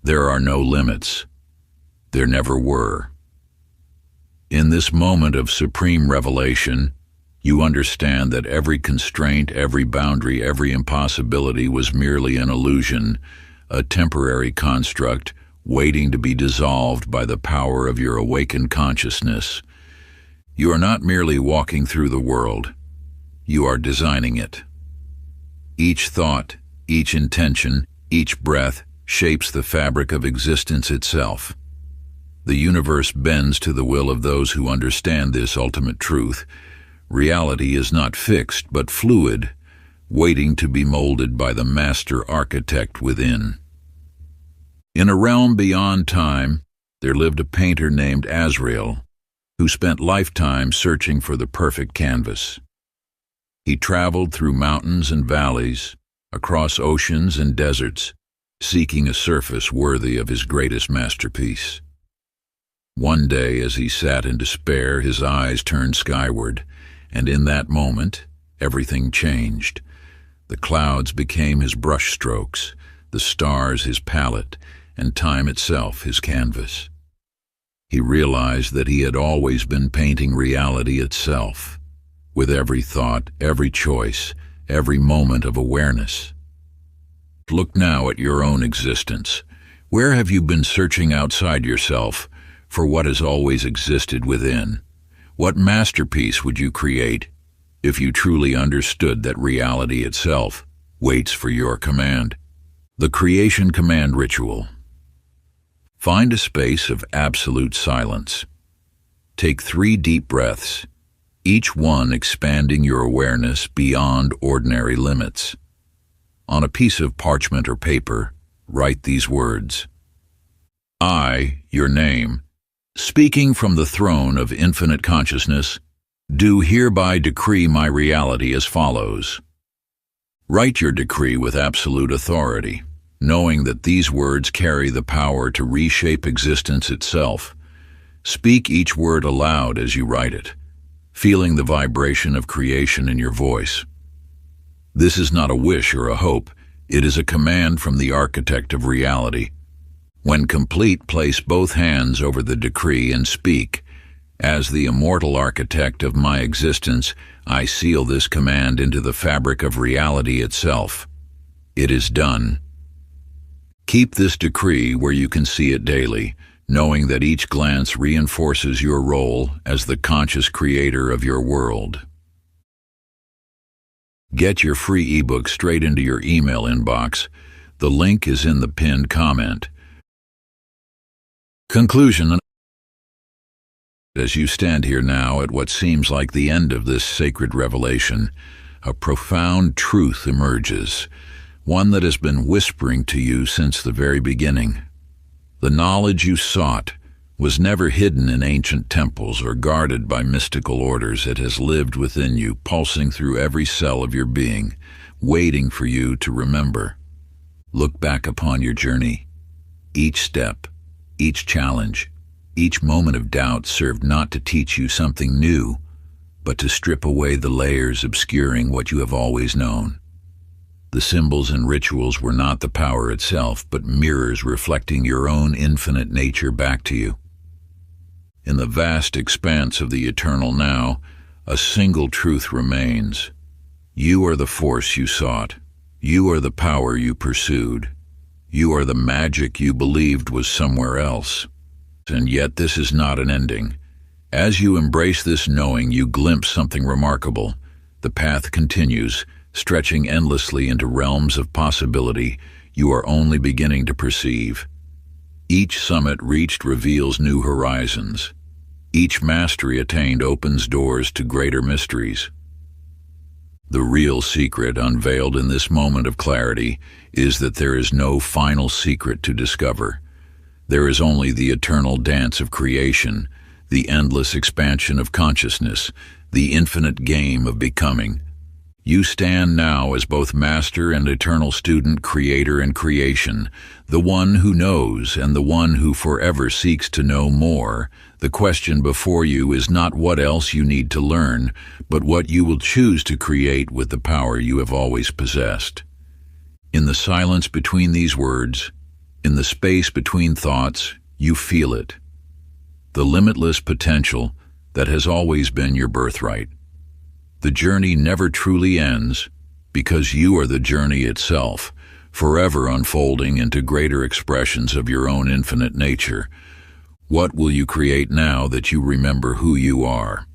There are no limits. There never were. In this moment of supreme revelation, you understand that every constraint, every boundary, every impossibility was merely an illusion, a temporary construct waiting to be dissolved by the power of your awakened consciousness. You are not merely walking through the world. You are designing it. Each thought, each intention, each breath shapes the fabric of existence itself. The universe bends to the will of those who understand this ultimate truth. Reality is not fixed, but fluid, waiting to be molded by the master architect within. In a realm beyond time, there lived a painter named Azrael, who spent lifetimes searching for the perfect canvas. He traveled through mountains and valleys, across oceans and deserts, seeking a surface worthy of his greatest masterpiece. One day, as he sat in despair, his eyes turned skyward, and in that moment, everything changed. The clouds became his brushstrokes, the stars his palette, and time itself his canvas. He realized that he had always been painting reality itself, with every thought, every choice, every moment of awareness. Look now at your own existence. Where have you been searching outside yourself for what has always existed within? What masterpiece would you create if you truly understood that reality itself waits for your command? The Creation Command Ritual. Find a space of absolute silence. Take 3 deep breaths, each one expanding your awareness beyond ordinary limits. On a piece of parchment or paper, write these words. I, your name, speaking from the throne of infinite consciousness, do hereby decree my reality as follows. Write your decree with absolute authority, knowing that these words carry the power to reshape existence itself. Speak each word aloud as you write it, feeling the vibration of creation in your voice. This is not a wish or a hope, it is a command from the architect of reality. When complete, place both hands over the decree and speak. As the immortal architect of my existence, I seal this command into the fabric of reality itself. It is done. Keep this decree where you can see it daily, knowing that each glance reinforces your role as the conscious creator of your world. Get your free ebook straight into your email inbox. The link is in the pinned comment. Conclusion. As you stand here now at what seems like the end of this sacred revelation, a profound truth emerges, one that has been whispering to you since the very beginning. The knowledge you sought was never hidden in ancient temples or guarded by mystical orders. It has lived within you, pulsing through every cell of your being, waiting for you to remember. Look back upon your journey. Each step, each challenge, each moment of doubt served not to teach you something new, but to strip away the layers obscuring what you have always known. The symbols and rituals were not the power itself, but mirrors reflecting your own infinite nature back to you. In the vast expanse of the eternal now, a single truth remains. You are the force you sought. You are the power you pursued. You are the magic you believed was somewhere else. And yet this is not an ending. As you embrace this knowing, you glimpse something remarkable. The path continues, stretching endlessly into realms of possibility you are only beginning to perceive. Each summit reached reveals new horizons. Each mastery attained opens doors to greater mysteries. The real secret unveiled in this moment of clarity is that there is no final secret to discover. There is only the eternal dance of creation, the endless expansion of consciousness, the infinite game of becoming. You stand now as both master and eternal student, creator and creation, the one who knows and the one who forever seeks to know more. The question before you is not what else you need to learn, but what you will choose to create with the power you have always possessed. In the silence between these words, in the space between thoughts, you feel it. The limitless potential that has always been your birthright. The journey never truly ends because you are the journey itself, forever unfolding into greater expressions of your own infinite nature. What will you create now that you remember who you are?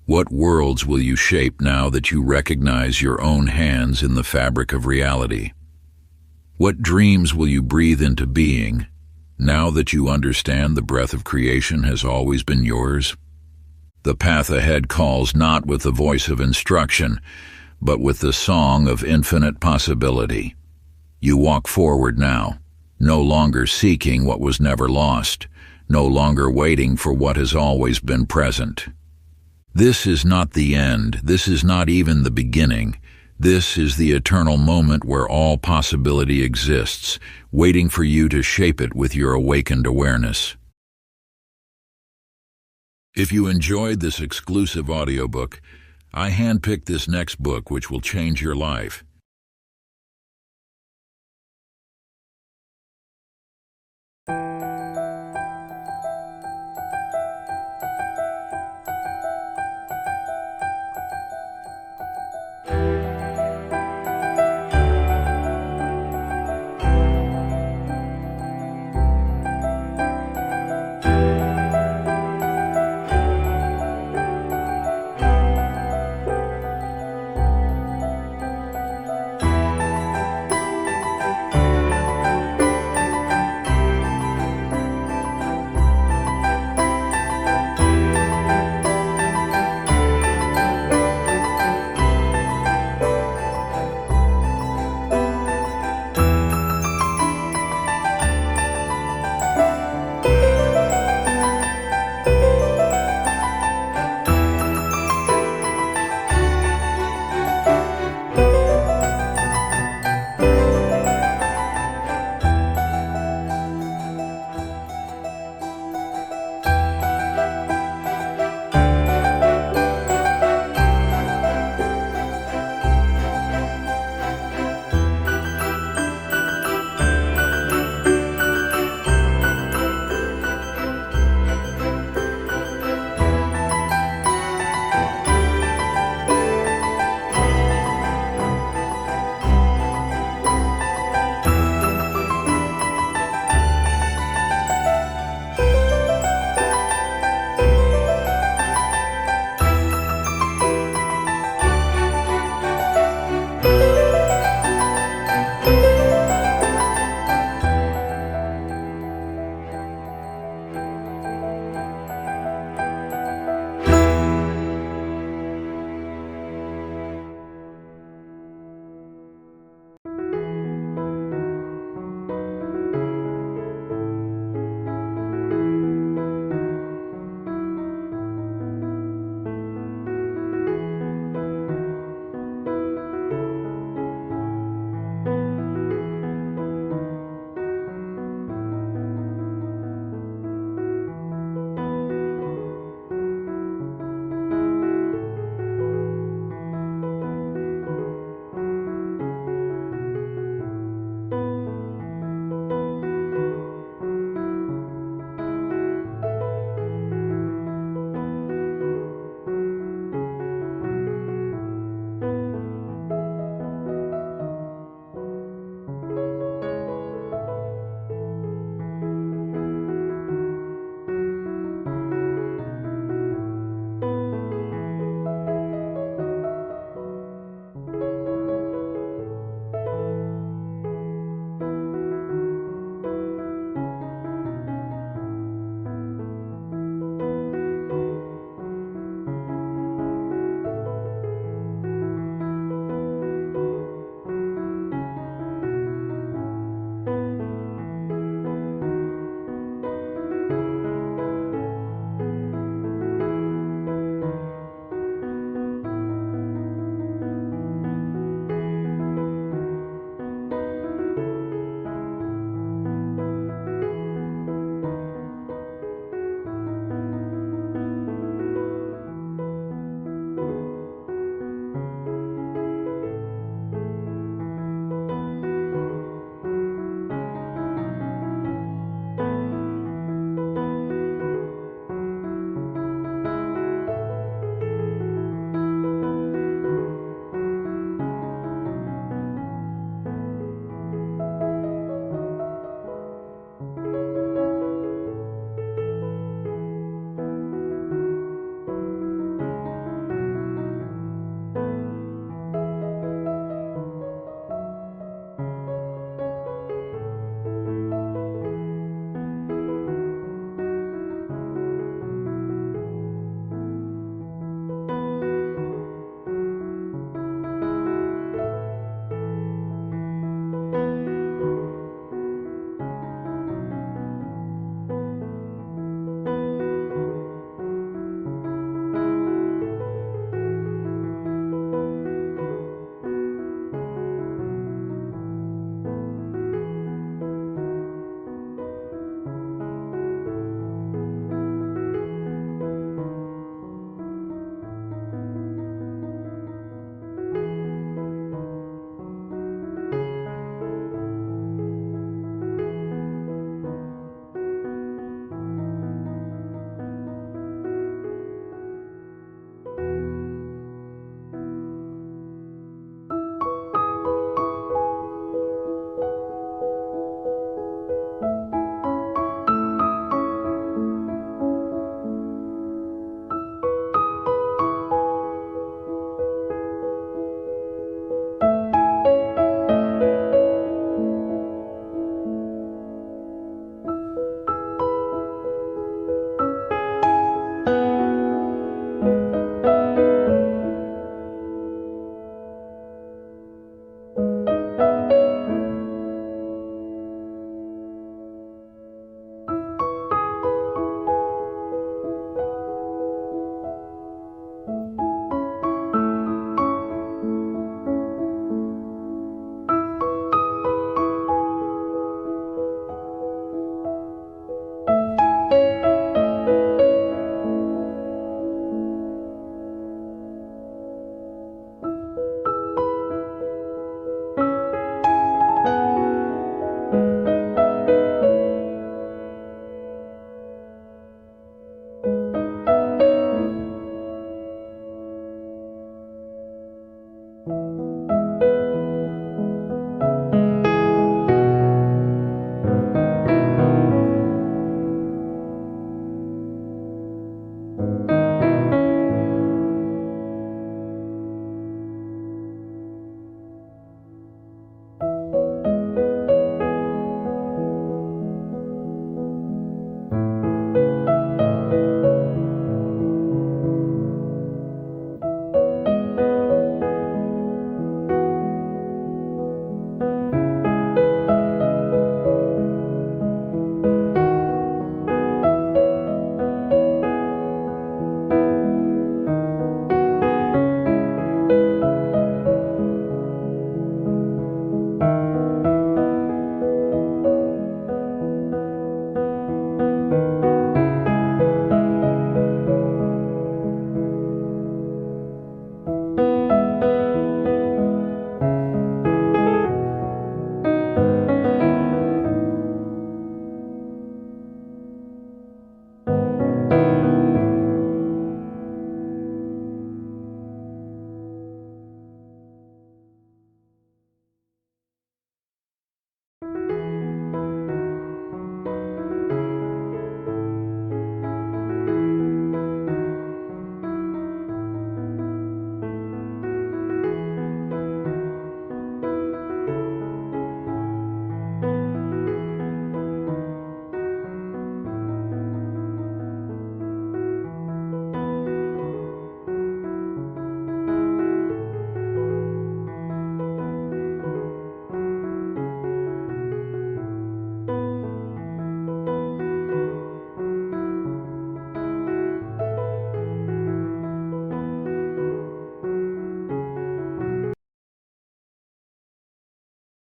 What worlds will you shape now that you recognize your own hands in the fabric of reality? What dreams will you breathe into being now that you understand the breath of creation has always been yours? The path ahead calls not with the voice of instruction, but with the song of infinite possibility. You walk forward now, no longer seeking what was never lost, no longer waiting for what has always been present. This is not the end, this is not even the beginning. This is the eternal moment where all possibility exists, waiting for you to shape it with your awakened awareness. If you enjoyed this exclusive audiobook, I handpicked this next book which will change your life.